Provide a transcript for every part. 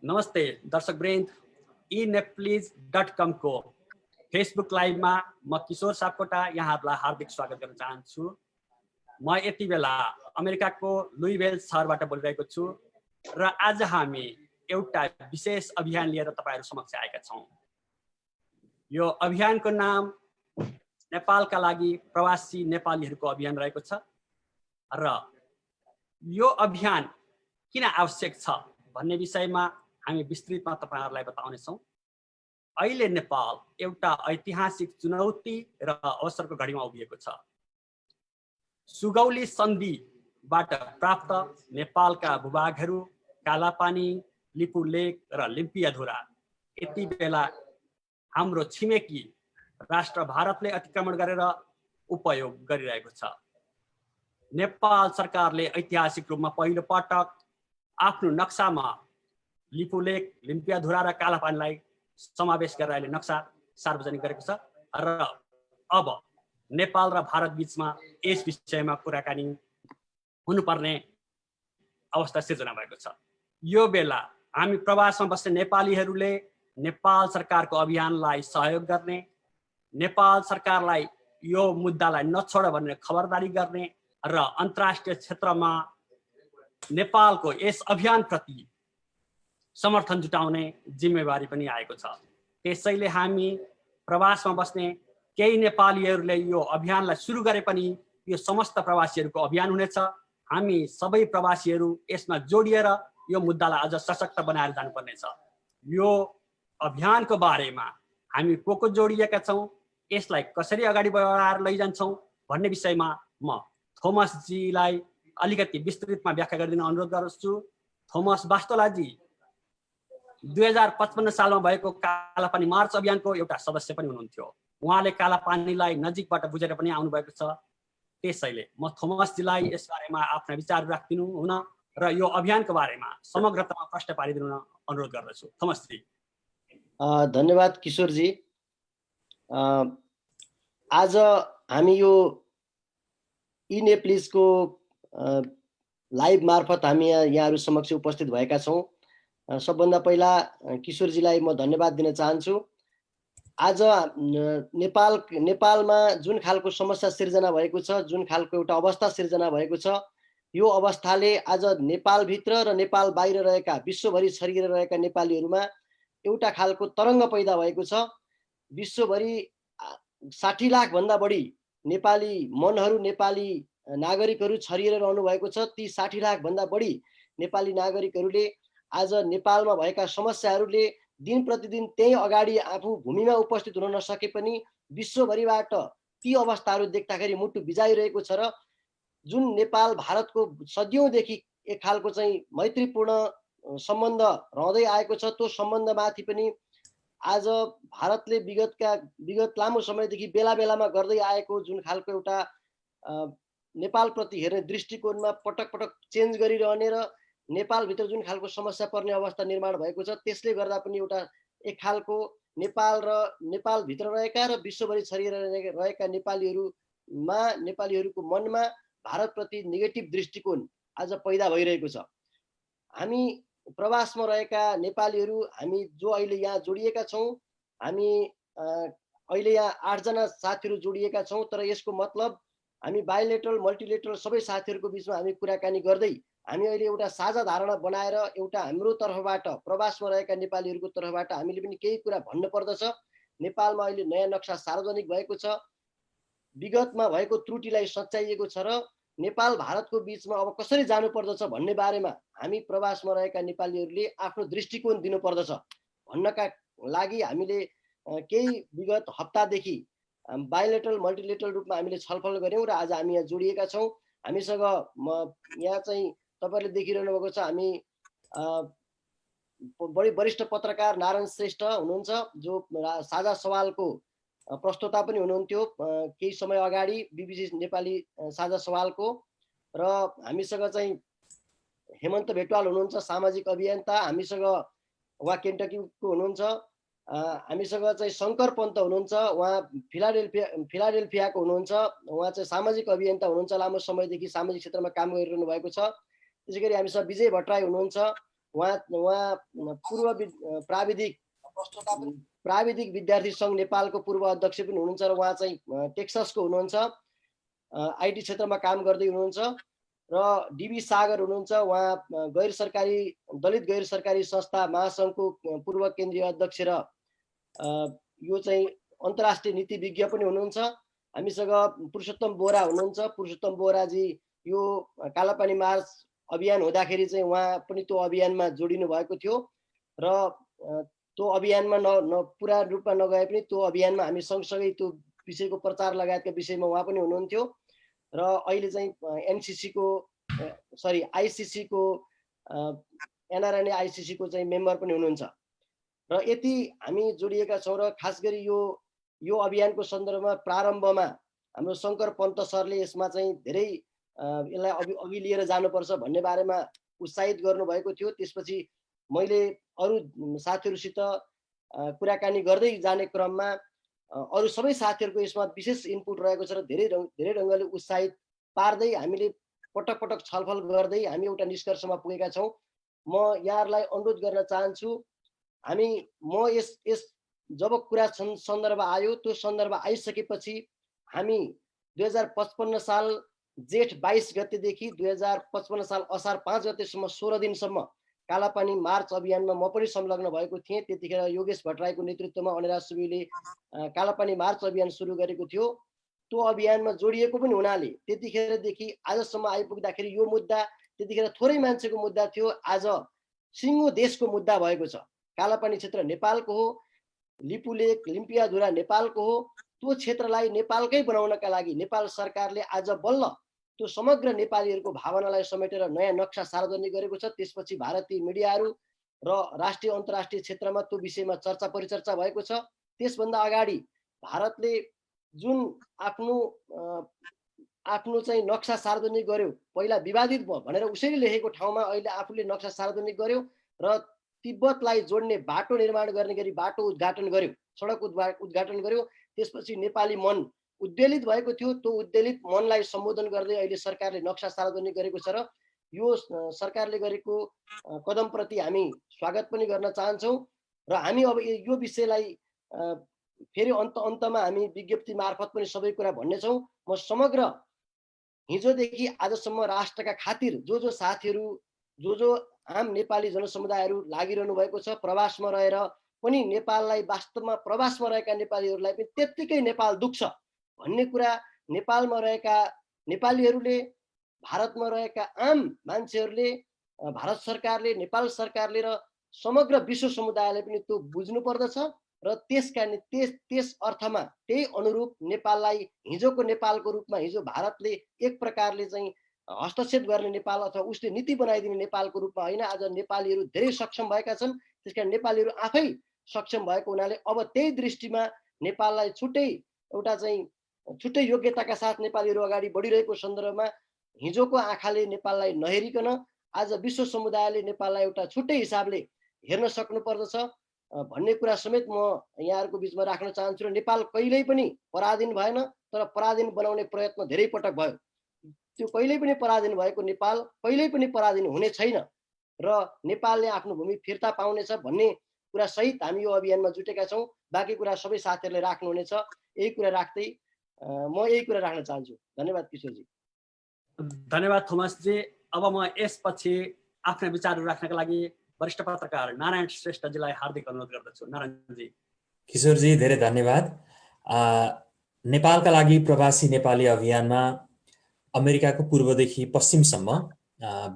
नमस्ते दर्शकवृन्द, eNeplease.com को Facebook लाइभमा म किशोर सापकोटा यहाँहरूलाई हार्दिक स्वागत गर्न चाहन्छु। म यति बेला अमेरिकाको लुइभिल शहरबाट बोलिरहेको छु र आज हामी एउटा विशेष अभियान लिएर तपाईहरु समक्ष आएका छौं। यो अभियानको नाम नेपालका लागि प्रवासी नेपालीहरूको अभियान रहेको छ र यो अभियान किन आवश्यक छ भन्ने विषयमा हामी विस्तृतमा तपाईहरुलाई बताउने छौं। अहिले नेपाल एउटा ऐतिहासिक चुनौती र अवसरको घडीमा उभिएको छ। सुगौली सन्धिबाट प्राप्त नेपालका भूभागहरू कालापानी, लिपुलेक र लिम्पियाधुरा यति बेला हाम्रो छिमेकी राष्ट्र भारतले अतिक्रमण गरेर उपयोग गरिरहेको छ। नेपाल सरकारले ऐतिहासिक रूपमा पहिलो पटक आफ्नो नक्सामा लिपुलेक, लिम्पियाधुरा र कालापानीलाई समावेश गरेर अहिले नक्सा सार्वजनिक गरेको छ र अब नेपाल र भारत बीचमा यस विषयमा कुराकानी हुनुपर्ने अवस्था सिर्जना भएको छ। यो बेला हामी प्रवासमा बस्ने नेपालीहरूले नेपाल सरकारको अभियानलाई सहयोग गर्ने, नेपाल सरकारलाई यो मुद्दालाई नछोड भन्ने खबरदारी गर्ने र अन्तर्राष्ट्रिय क्षेत्रमा नेपालको यस अभियानप्रति समर्थन जुटाउने जिम्मेवारी पनि आएको छ। त्यसैले हामी प्रवासमा बस्ने केही नेपालीहरूले यो अभियानलाई सुरु गरे पनि यो समस्त प्रवासीहरूको अभियान हुनेछ। हामी सबै प्रवासीहरू यसमा जोडिएर यो मुद्दालाई अझ सशक्त बनाएर जानुपर्ने छ। यो अभियानको बारेमा हामी को जोडिएका छौं, यसलाई कसरी अगाडि बढाएर लैजान्छौं भन्ने विषयमा म थोमस जीलाई अलिकति विस्तृतमा व्याख्या गरिदिन अनुरोध गर्छु। थोमस बास्तोलाजी 2055 सालमा भएको कालापानी मार्च अभियानको एउटा सदस्य पनि हुनुहुन्थ्यो। उहाँले कालापानीलाई नजिकबाट बुझेर पनि आउनु भएको छ। त्यसैले म थोमस जीलाई यस बारेमा आफ्ना विचार राख्दिनु हुन र यो अभियानको बारेमा समग्रतामा प्रश्न पारिदिनु अनुरोध गर्दछु। थोमस जी। धन्यवाद किशोर जी। आज हामी यो eNeplease-को लाइभ मार्फत हामी यहाँहरु समक्ष उपस्थित भएका छौं। सबभन्दा पहिला किशोरजीलाई म धन्यवाद दिन चाहन्छु। आज नेपालमा जुन खालको समस्या सिर्जना भएको छ, जुन खालको एउटा अवस्था सिर्जना भएको छ, यो अवस्थाले आज नेपालभित्र र नेपाल बाहिर रहेका विश्वभरि छरिएर रहेका नेपालीहरुमा एउटा खालको तरंग पैदा भएको छ। विश्वभरि 60 लाख भन्दा बढी नेपाली मनहरु, नेपाली नागरिकहरु छरिएर रहनु भएको छ। ती 60 लाख भन्दा बढी नेपाली नागरिकहरुले आज नेपालमा भएका समस्याहरूले दिन प्रतिदिन त्यही अगाडि आफू भूमिमा उपस्थित हुन नसके पनि विश्वभरिबाट ती अवस्थाहरू देख्दाखेरि मुटु बिजाइरहेको छ र जुन नेपाल भारतको सदियौंदेखि एक खालको चाहिँ मैत्रीपूर्ण सम्बन्ध रहँदै आएको छ, त्यो सम्बन्धमाथि पनि आज भारतले विगत लामो समयदेखि बेला बेलामा गर्दै आएको जुन खालको एउटा नेपाल प्रति हेर्ने दृष्टिकोणमा पटक पटक चेन्ज गरिरहने र नेपालभित्र जुन खालको समस्या पर्ने अवस्था निर्माण भएको छ, त्यसले गर्दा पनि एउटा एक खालको नेपालभित्र रहेका र विश्वभरि छरिएर रहेका नेपालीहरूको मनमा भारतप्रति नेगेटिभ दृष्टिकोण आज पैदा भइरहेको छ। हामी प्रवासमा रहेका नेपालीहरू, हामी जो अहिले यहाँ जोडिएका छौं, हामी अहिले यहाँ 8 जना साथीहरू जोडिएका छौं। तर यसको मतलब हामी बाइलेटरल मल्टिलेटरल सबै साथीहरूको बीचमा हामी कुराकानी गर्दै हामी अहिले एउटा साझा धारणा बनाएर एउटा हाम्रो तर्फबाट प्रवासमा रहेका नेपालीहरूको तर्फबाट हामीले पनि केही कुरा भन्न पर्दछ। नेपालमा अहिले नयाँ नक्सा सार्वजनिक भएको छ, विगतमा भएको त्रुटिलाई सच्याइएको छ र नेपाल भारतको बीचमा अब कसरी जानु पर्दछ भन्ने बारेमा हामी प्रवासमा रहेका नेपालीहरूले आफ्नो दृष्टिकोण दिनु पर्दछ भन्नका लागि हामीले केही विगत हप्तादेखि बाइलेटरल मल्टिलेटरल रूपमा हामीले छलफल गर्यौं र आज हामी यहाँ जोडिएका छौं। हामीसँग यहाँ चाहिँ तपाईहरुले देखिरहनु भएको छ, हामी बढी वरिष्ठ पत्रकार नारायण श्रेष्ठ हुनुहुन्छ, जो साझा सवालको प्रस्तोता पनि हुनुहुन्थ्यो केही समय अगाडि बीबीसी नेपाली साझा सवालको। र हामीसँग चाहिँ हेमन्त भेटवाल हुनुहुन्छ, सामाजिक अभियन्ता। हामीसँग उहाँ केन्टकीको हुनुहुन्छ। हामीसँग चाहिँ शंकर पन्त हुनुहुन्छ, उहाँ फिलाडेल्फियाको हुनुहुन्छ। उहाँ चाहिँ सामाजिक अभियन्ता हुनुहुन्छ, लामो समयदेखि सामाजिक क्षेत्रमा काम गरिरहनु भएको छ। त्यसैगरी हामीसँग विजय भट्टराई हुनुहुन्छ, उहाँ पूर्व प्राविधिक विद्यार्थी सङ्घ नेपालको पूर्व अध्यक्ष पनि हुनुहुन्छ र उहाँ चाहिँ टेक्ससको हुनुहुन्छ, आइटी क्षेत्रमा काम गर्दै हुनुहुन्छ। र डीबी सागर हुनुहुन्छ, उहाँ दलित गैर सरकारी संस्था महासङ्घको पूर्व केन्द्रीय अध्यक्ष र यो चाहिँ अन्तर्राष्ट्रिय नीतिविज्ञ पनि हुनुहुन्छ। हामीसँग पुरुषोत्तम बोहरा हुनुहुन्छ। पुरुषोत्तम बोहराजी यो कालापानी मार्च अभियान हुँदाखेरि चाहिँ उहाँ पनि त्यो अभियानमा जोडिनु भएको थियो र त्यो अभियानमा पुरा रूपमा नगए पनि त्यो अभियानमा हामी सँगसँगै त्यो विषयको प्रचार लगायतका विषयमा उहाँ पनि हुनुहुन्थ्यो। र अहिले चाहिँ आइसिसीको एनआरएनए आइसिसीको चाहिँ मेम्बर पनि हुनुहुन्छ। र यति हामी जोडिएका छौँ। र खास गरी यो अभियानको सन्दर्भमा प्रारम्भमा हाम्रो शङ्कर पन्त सरले यसमा चाहिँ धेरै यसलाई अघि लिएर जानुपर्छ भन्ने बारेमा उत्साहित गर्नुभएको थियो। त्यसपछि मैले अरू साथीहरूसित कुराकानी गर्दै जाने क्रममा अरू सबै साथीहरूको यसमा विशेष इनपुट रहेको छ र धेरै ढङ्गले उत्साहित पार्दै हामीले पटक पटक छलफल गर्दै हामी एउटा निष्कर्षमा पुगेका छौँ। म यहाँहरूलाई अनुरोध गर्न चाहन्छु, म यस जब कुरा सन्दर्भ आयो, त्यो सन्दर्भ आइसकेपछि हामी 2055 साल जेठ 22 गतेदेखि 2055 साल असार 5 गतेसम्म 16 दिनसम्म कालापानी मार्च अभियानमा म पनि संलग्न भएको थिएँ। त्यतिखेर योगेश भट्टराईको नेतृत्वमा अनिराज सुवेदीले कालापानी मार्च अभियान सुरु गरेको थियो। त्यो अभियानमा जोडिएको पनि हुनाले त्यतिखेरदेखि आजसम्म आइपुग्दाखेरि यो मुद्दा त्यतिखेर थोरै मान्छेको मुद्दा थियो, आज सिङ्गो देशको मुद्दा भएको छ। कालापानी क्षेत्र नेपालको हो, लिपुलेक लिम्पियाधुरा नेपालको हो। त्यो क्षेत्रलाई नेपालकै बनाउनका लागि नेपाल सरकारले आज बल्ल त्यो समग्र नेपालीहरूको भावनालाई समेटेर नयाँ नक्सा सार्वजनिक गरेको छ। त्यसपछि भारतीय मिडियाहरू र राष्ट्रिय अन्तर्राष्ट्रिय क्षेत्रमा त्यो विषयमा चर्चा परिचर्चा भएको छ। त्यसभन्दा अगाडि भारतले जुन आफ्नो चाहिँ नक्सा सार्वजनिक गर्यो, पहिला विवादित भयो भनेर उसैले लेखेको ठाउँमा अहिले आफूले नक्सा सार्वजनिक गर्यो र तिब्बतलाई जोड्ने बाटो निर्माण गर्ने गरी बाटो उद्घाटन गर्यो, सडक उद्घाटन गर्यो। त्यसपछि नेपाली मन उद्वेलित भएको थियो। त्यो उद्वेलित मनलाई सम्बोधन गर्दै अहिले सरकारले नक्सा सार्वजनिक गरेको छ र यो सरकारले गरेको कदमप्रति हामी स्वागत पनि गर्न चाहन्छौँ। र हामी अब यो विषयलाई फेरि अन्तमा हामी विज्ञप्ति मार्फत पनि सबै कुरा भन्नेछौँ। म समग्र हिजोदेखि आजसम्म राष्ट्रका खातिर जो साथीहरू जो आम नेपाली जनसमुदायहरू लागिरहनु भएको छ, प्रवासमा रहेर पनि नेपाललाई वास्तवमा प्रवासमा रहेका नेपालीहरूलाई पनि त्यत्तिकै नेपाल दुख्छ भन्ने कुरा नेपालमा रहेका नेपालीहरूले, भारतमा रहेका आम मान्छेहरूले, भारत सरकारले, नेपाल सरकारले र समग्र विश्व समुदायले पनि त्यो बुझ्नु पर्दछ। र त्यस अर्थमा त्यही अनुरूप नेपाललाई हिजोको नेपालको रूपमा, हिजो भारतले एक प्रकारले चाहिँ हस्तक्षेप गर्ने नेपाल अथवा उसले नीति बनाइदिने नेपालको रूपमा होइन, आज नेपालीहरू धेरै सक्षम भएका छन्। त्यसकारण नेपालीहरू आफै सक्षम भएको हुनाले अब त्यही दृष्टिमा नेपाललाई छुट्टै योग्यताका साथ नेपालीहरू अगाडि बढिरहेको सन्दर्भमा हिजोको आँखाले नेपाललाई नहेरिकन आज विश्व समुदायले नेपाललाई एउटा छुट्टै हिसाबले हेर्न सक्नु पर्दछ भन्ने कुरा समेत म यहाँहरूको बिचमा राख्न चाहन्छु। र नेपाल कहिल्यै पनि पराधीन भएन, तर पराधीन बनाउने प्रयत्न धेरै पटक भयो। त्यो कहिल्यै पनि पराधीन भएको नेपाल कहिल्यै पनि पराधीन हुने छैन र नेपालले आफ्नो भूमि फिर्ता पाउनेछ भन्ने कुरा सहित हामी यो अभियानमा जुटेका छौँ। बाँकी कुरा सबै साथीहरूले राख्नुहुनेछ। यही कुरा राख्दै म यही कुरा राख्न चाहन्छु। धन्यवाद किशोरजी। धन्यवाद थोमसजी। अब म यसपछि आफ्ना विचारहरू राख्नका लागि वरिष्ठ पत्रकार नारायण श्रेष्ठजीलाई हार्दिक अनुरोध गर्दछु। नारायणजी। किशोरजी धेरै धन्यवाद। नेपालका लागि प्रवासी नेपाली अभियानमा अमेरिकाको पूर्वदेखि पश्चिमसम्म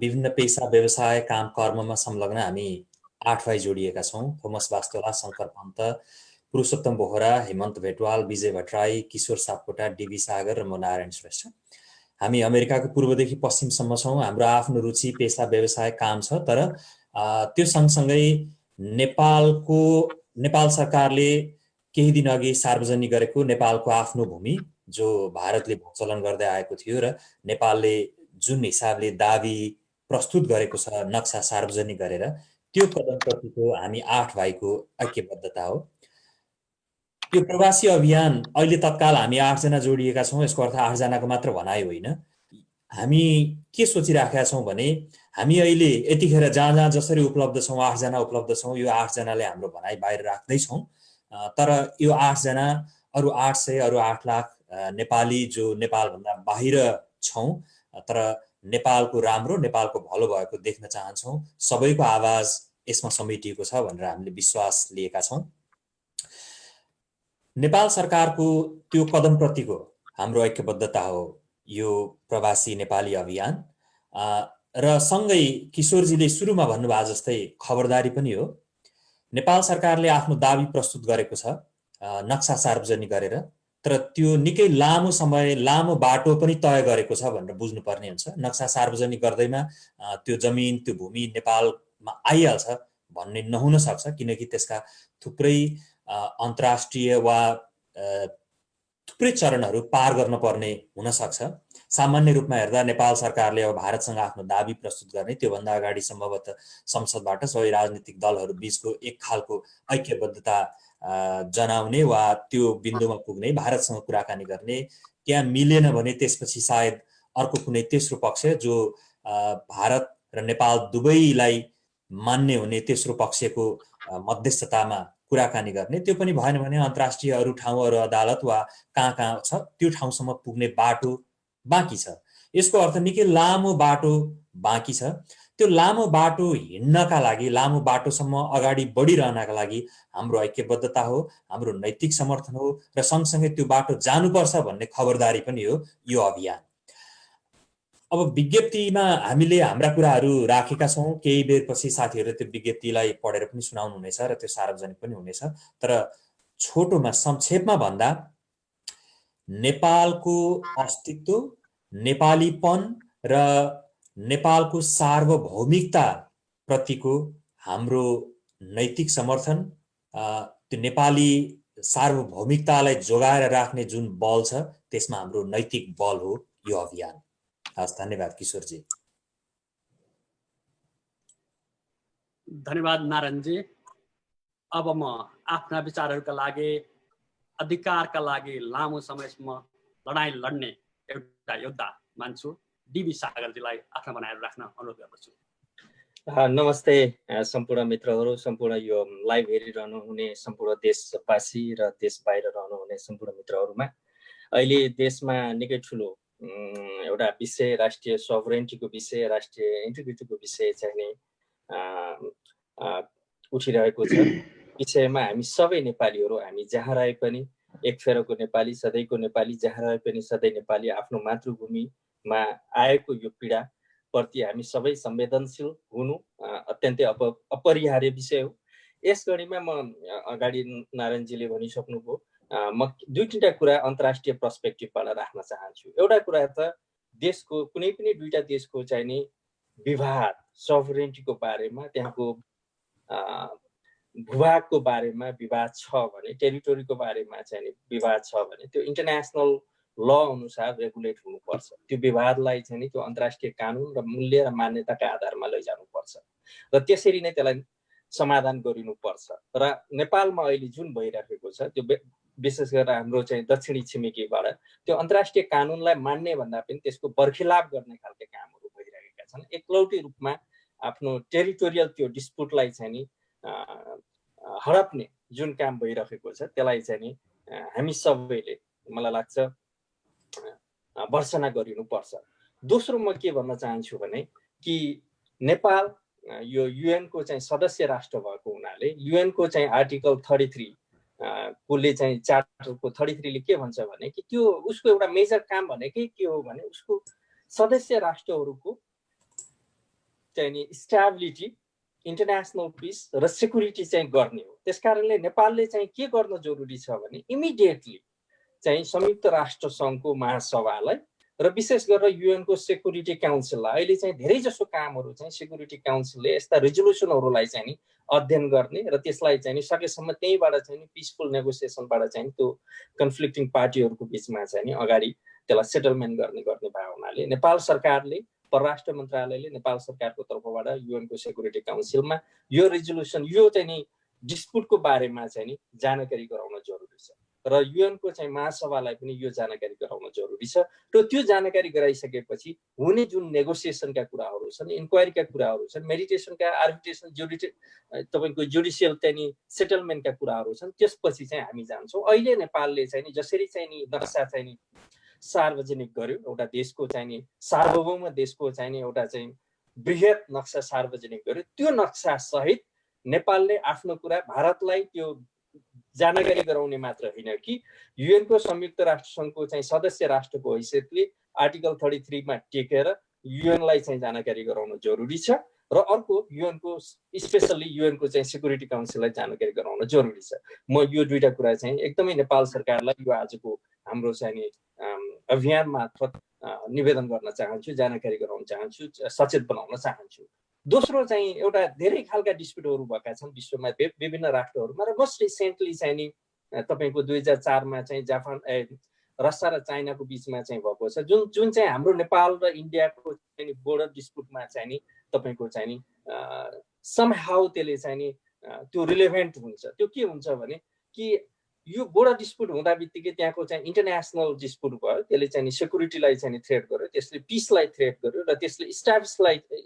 विभिन्न पेसा व्यवसाय काम कर्ममा संलग्न हामी 8 भाइ जोडिएका छौँ। थोमस वास्तोला, शङ्कर पन्त, पुरुषोत्तम बोहरा, हेमन्त भेटवाल, विजय भट्टराई, किशोर सापकोटा, डीबी सागर र म नारायण श्रेष्ठ। हामी अमेरिकाको पूर्वदेखि पश्चिमसम्म छौँ। हाम्रो आफ्नो रुचि पेसा व्यवसाय काम छ, तर त्यो सँगसँगै नेपाल सरकारले केही दिन अघि सार्वजनिक गरेको नेपालको आफ्नो भूमि जो भारतले भूचलन गर्दै आएको थियो र नेपालले जुन हिसाबले दाबी प्रस्तुत गरेको छ नक्सा सार्वजनिक गरेर, त्यो कदमप्रतिको हामी 8 भाइको ऐक्यबद्धता हो। यो प्रवासी अभियान अहिले तत्काल हामी 8 जना जोडिएका छौँ। यसको अर्थ 8 जनाको मात्र भनाइ होइन। हामी के सोचिराखेका छौँ भने हामी अहिले यतिखेर जहाँ जहाँ जसरी उपलब्ध छौँ 8 जना उपलब्ध छौँ, यो 8 जनाले हाम्रो भनाइ बाहिर राख्दैछौँ। तर यो 8 जना अरू 800 अरू 8 लाख नेपाली जो नेपालभन्दा बाहिर छौँ तर नेपालको राम्रो नेपालको भलो भएको देख्न चाहन्छौँ, सबैको आवाज यसमा समेटिएको छ भनेर हामीले विश्वास लिएका छौँ। नेपाल सरकारको त्यो कदमप्रतिको हाम्रो ऐक्यबद्धता हो यो प्रवासी नेपाली अभियान। र सँगै किशोरजीले सुरुमा भन्नुभएको जस्तै खबरदारी पनि हो। नेपाल सरकारले आफ्नो दाबी प्रस्तुत गरेको छ नक्सा सार्वजनिक गरेर, तर त्यो निकै लामो समय लामो बाटो पनि तय गरेको छ भनेर बुझ्नुपर्ने हुन्छ। नक्सा सार्वजनिक गर्दैमा त्यो जमिन त्यो भूमि नेपालमा आइहाल्छ भन्ने नहुन सक्छ, किनकि त्यसका थुप्रै अन्तर्राष्ट्रिय वा थुप्रै चरणहरू पार गर्न पर्ने हुन सक्छ। सामान्य रूपमा हेर्दा नेपाल सरकारले अब भारतसँग आफ्नो दाबी प्रस्तुत गर्ने, त्योभन्दा अगाडि सम्भवतः संसदबाट सबै राजनीतिक दलहरू बीचको एक खालको ऐक्यबद्धता जनाउने वा त्यो बिन्दुमा पुग्ने, भारतसँग कुराकानी गर्ने, त्यहाँ मिलेन भने त्यसपछि सायद अर्को कुनै तेस्रो पक्ष जो भारत र नेपाल दुवैलाई मान्ने हुने तेस्रो पक्षको मध्यस्थतामा कुराकानी गर्ने, त्यो पनि भएन भने अन्तर्राष्ट्रिय अरू ठाउँ अरू अदालत वा कहाँ कहाँ छ त्यो ठाउँसम्म पुग्ने बाटो बाँकी छ। यसको अर्थ निकै लामो बाटो बाँकी छ। त्यो लामो बाटो हिँड्नका लागि, लामो बाटोसम्म अगाडि बढिरहनका लागि हाम्रो ऐक्यबद्धता हो, हाम्रो नैतिक समर्थन हो र सँगसँगै त्यो बाटो जानुपर्छ भन्ने खबरदारी पनि हो यो अभियान। अब विज्ञप्तिमा हामीले हाम्रा कुराहरू राखेका छौँ, केही बेरपछि साथीहरूले त्यो विज्ञप्तिलाई पढेर पनि सुनाउनु हुनेछ र त्यो सार्वजनिक पनि हुनेछ। तर छोटोमा संक्षेपमा भन्दा नेपालको अस्तित्व, नेपालीपन र नेपालको सार्वभौमिकता प्रतिको हाम्रो नैतिक समर्थन, त्यो नेपाली सार्वभौमिकतालाई जोगाएर राख्ने जुन बल छ त्यसमा हाम्रो नैतिक बल हो यो अभियान। हस्, धन्यवाद किशोरजी। धन्यवाद नारायणजी। अब म आफ्ना विचारहरूका लागि, अधिकारका लागि लामो समयसम्म लडाइँ लड्ने एउटा योद्धा मान्छु डीबी सागरजीलाई आफ्ना भनाइहरू राख्न अनुरोध गर्दछु। नमस्ते सम्पूर्ण मित्रहरू, सम्पूर्ण यो लाइभ हेरिरहनु हुने सम्पूर्ण देशवासी र देश बाहिर रहनुहुने सम्पूर्ण मित्रहरूमा अहिले देशमा निकै ठुलो एउटा विषय, राष्ट्रिय सोभरेन्टीको विषय, राष्ट्रिय इन्टिग्रिटीको विषय चाहिँ नि उठिरहेको छ। विषयमा हामी सबै नेपालीहरू, हामी जहाँ रहे पनि एक फेरको नेपाली, सधैँको नेपाली, जहाँ रहे पनि सधैँ नेपाली, आफ्नो मातृभूमिमा आएको यो पीडा प्रति हामी सबै संवेदनशील हुनु अत्यन्तै अपरिहार्य विषय हो। यस कडीमा म अगाडि नारायणजीले भनिसक्नुभयो, म दुई तीनटा कुरा अन्तर्राष्ट्रिय पर्सपेक्टिभबाट राख्न चाहन्छु। एउटा कुरा त देशको कुनै पनि दुईटा देशको चाहिँ नि विवाद, सोभरेन्टीको बारेमा, त्यहाँको भूभागको बारेमा विवाद छ भने, टेरिटोरीको बारेमा चाहिँ नि विवाद छ भने त्यो इन्टरनेसनल ल अनुसार रेगुलेट हुनुपर्छ। त्यो विवादलाई चाहिँ नि त्यो अन्तर्राष्ट्रिय कानुन र मूल्य र मान्यताका आधारमा लैजानुपर्छ र त्यसरी नै त्यसलाई समाधान गरिनुपर्छ। र नेपालमा अहिले जुन भइरहेको छ त्यो विशेष गरेर हाम्रो चाहिँ दक्षिणी छिमेकीबाट त्यो अन्तर्राष्ट्रिय कानुनलाई मान्ने भन्दा पनि त्यसको बर्खिलाप गर्ने खालका कामहरू भइरहेका छन्। एकलौटी रूपमा आफ्नो टेरिटोरियल त्यो डिस्प्युटलाई चाहिँ नि हडप्ने जुन काम भइरहेको छ त्यसलाई चाहिँ नि हामी सबैले, मलाई लाग्छ, भर्सना गरिनुपर्छ। दोस्रो म के भन्न चाहन्छु भने कि नेपाल यो युएनको चाहिँ सदस्य राष्ट्र भएको हुनाले युएनको चाहिँ आर्टिकल 33 कोले चाहिँ चार्टरको 33 ले के भन्छ भने कि त्यो उसको एउटा मेजर काम भनेकै के हो भने उसको सदस्य राष्ट्रहरूको चाहिँ नि स्टेबिलिटी, इन्टरनेसनल पिस र सेक्युरिटी चाहिँ गर्ने हो। त्यसकारणले नेपालले चाहिँ के गर्न जरुरी छ भने इमिडिएटली चाहिँ संयुक्त राष्ट्र सङ्घको महासभालाई र विशेष गरेर युएनको सेक्युरिटी काउन्सिललाई, अहिले चाहिँ धेरै जसो कामहरू चाहिँ सेक्युरिटी काउन्सिलले यस्ता रेजोल्युसनहरूलाई चाहिँ नि अध्ययन गर्ने र त्यसलाई चाहिँ नि सकेसम्म त्यहीबाट चाहिँ नि पिसफुल नेगोसिएसनबाट चाहिँ त्यो कन्फ्लिक्टिङ पार्टीहरूको बिचमा चाहिँ नि अगाडि त्यसलाई सेटलमेन्ट गर्ने भए हुनाले नेपाल सरकारले, परराष्ट्र मन्त्रालयले नेपाल सरकारको तर्फबाट युएनको सेक्युरिटी काउन्सिलमा यो रेजोल्युसन, यो चाहिँ नि डिस्प्युटको बारेमा चाहिँ नि जानकारी गराउन जरुरी छ। र युएनको चाहिँ महासभालाई पनि यो जानकारी गराउन जरुरी छ र त्यो जानकारी गराइसकेपछि हुने जुन नेगोसिएसनका कुराहरू छन्, इन्क्वायरीका कुराहरू छन्, मेडिटेसनका आर्बिट्रेसन तपाईँको जुडिसियल चाहिँ सेटलमेन्टका कुराहरू छन्, त्यसपछि चाहिँ हामी जान्छौँ। अहिले नेपालले चाहिँ जसरी चाहिँ नि नक्सा चाहिँ नि सार्वजनिक गर्यो, एउटा देशको चाहिँ नि सार्वभौम देशको चाहिँ नि एउटा चाहिँ बृहत नक्सा सार्वजनिक गर्यो, त्यो नक्सा सहित नेपालले आफ्नो कुरा भारतलाई त्यो जानकारी गराउने मात्र होइन कि युएनको संयुक्त राष्ट्र सङ्घको चाहिँ सदस्य राष्ट्रको हैसियतले आर्टिकल 33 मा टेकेर युएनलाई चाहिँ जानकारी गराउन जरुरी छ र अर्को युएनको स्पेसल्ली युएनको चाहिँ सेक्युरिटी काउन्सिललाई जानकारी गराउन जरुरी छ। म यो दुईटा कुरा चाहिँ एकदमै नेपाल सरकारलाई यो आजको हाम्रो चाहिँ नि अभियान मार्फत निवेदन गर्न चाहन्छु, जानकारी गराउन चाहन्छु, सचेत बनाउन चाहन्छु। दोस्रो चाहिँ एउटा धेरै खालका डिस्प्युटहरू भएका छन् विश्वमा विभिन्न राष्ट्रहरूमा र मोस्ट रिसेन्टली चाहिँ नि तपाईँको 2004 मा चाहिँ जापान रसिया र चाइनाको बिचमा चाहिँ भएको छ, जुन चाहिँ हाम्रो नेपाल र इन्डियाको चाहिँ बोर्डर डिस्प्युटमा चाहिँ नि तपाईँको चाहिँ नि समहाउ त्यसले चाहिँ नि त्यो रिलेभेन्ट हुन्छ। त्यो के हुन्छ भने कि यो बोर्डर डिस्प्युट हुँदा बित्तिकै त्यहाँको चाहिँ इन्टरनेसनल डिस्प्युट भयो, त्यसले चाहिँ सेक्युरिटीलाई चाहिँ थ्रेट गर्यो, त्यसले पिसलाई थ्रेट गर्यो र त्यसले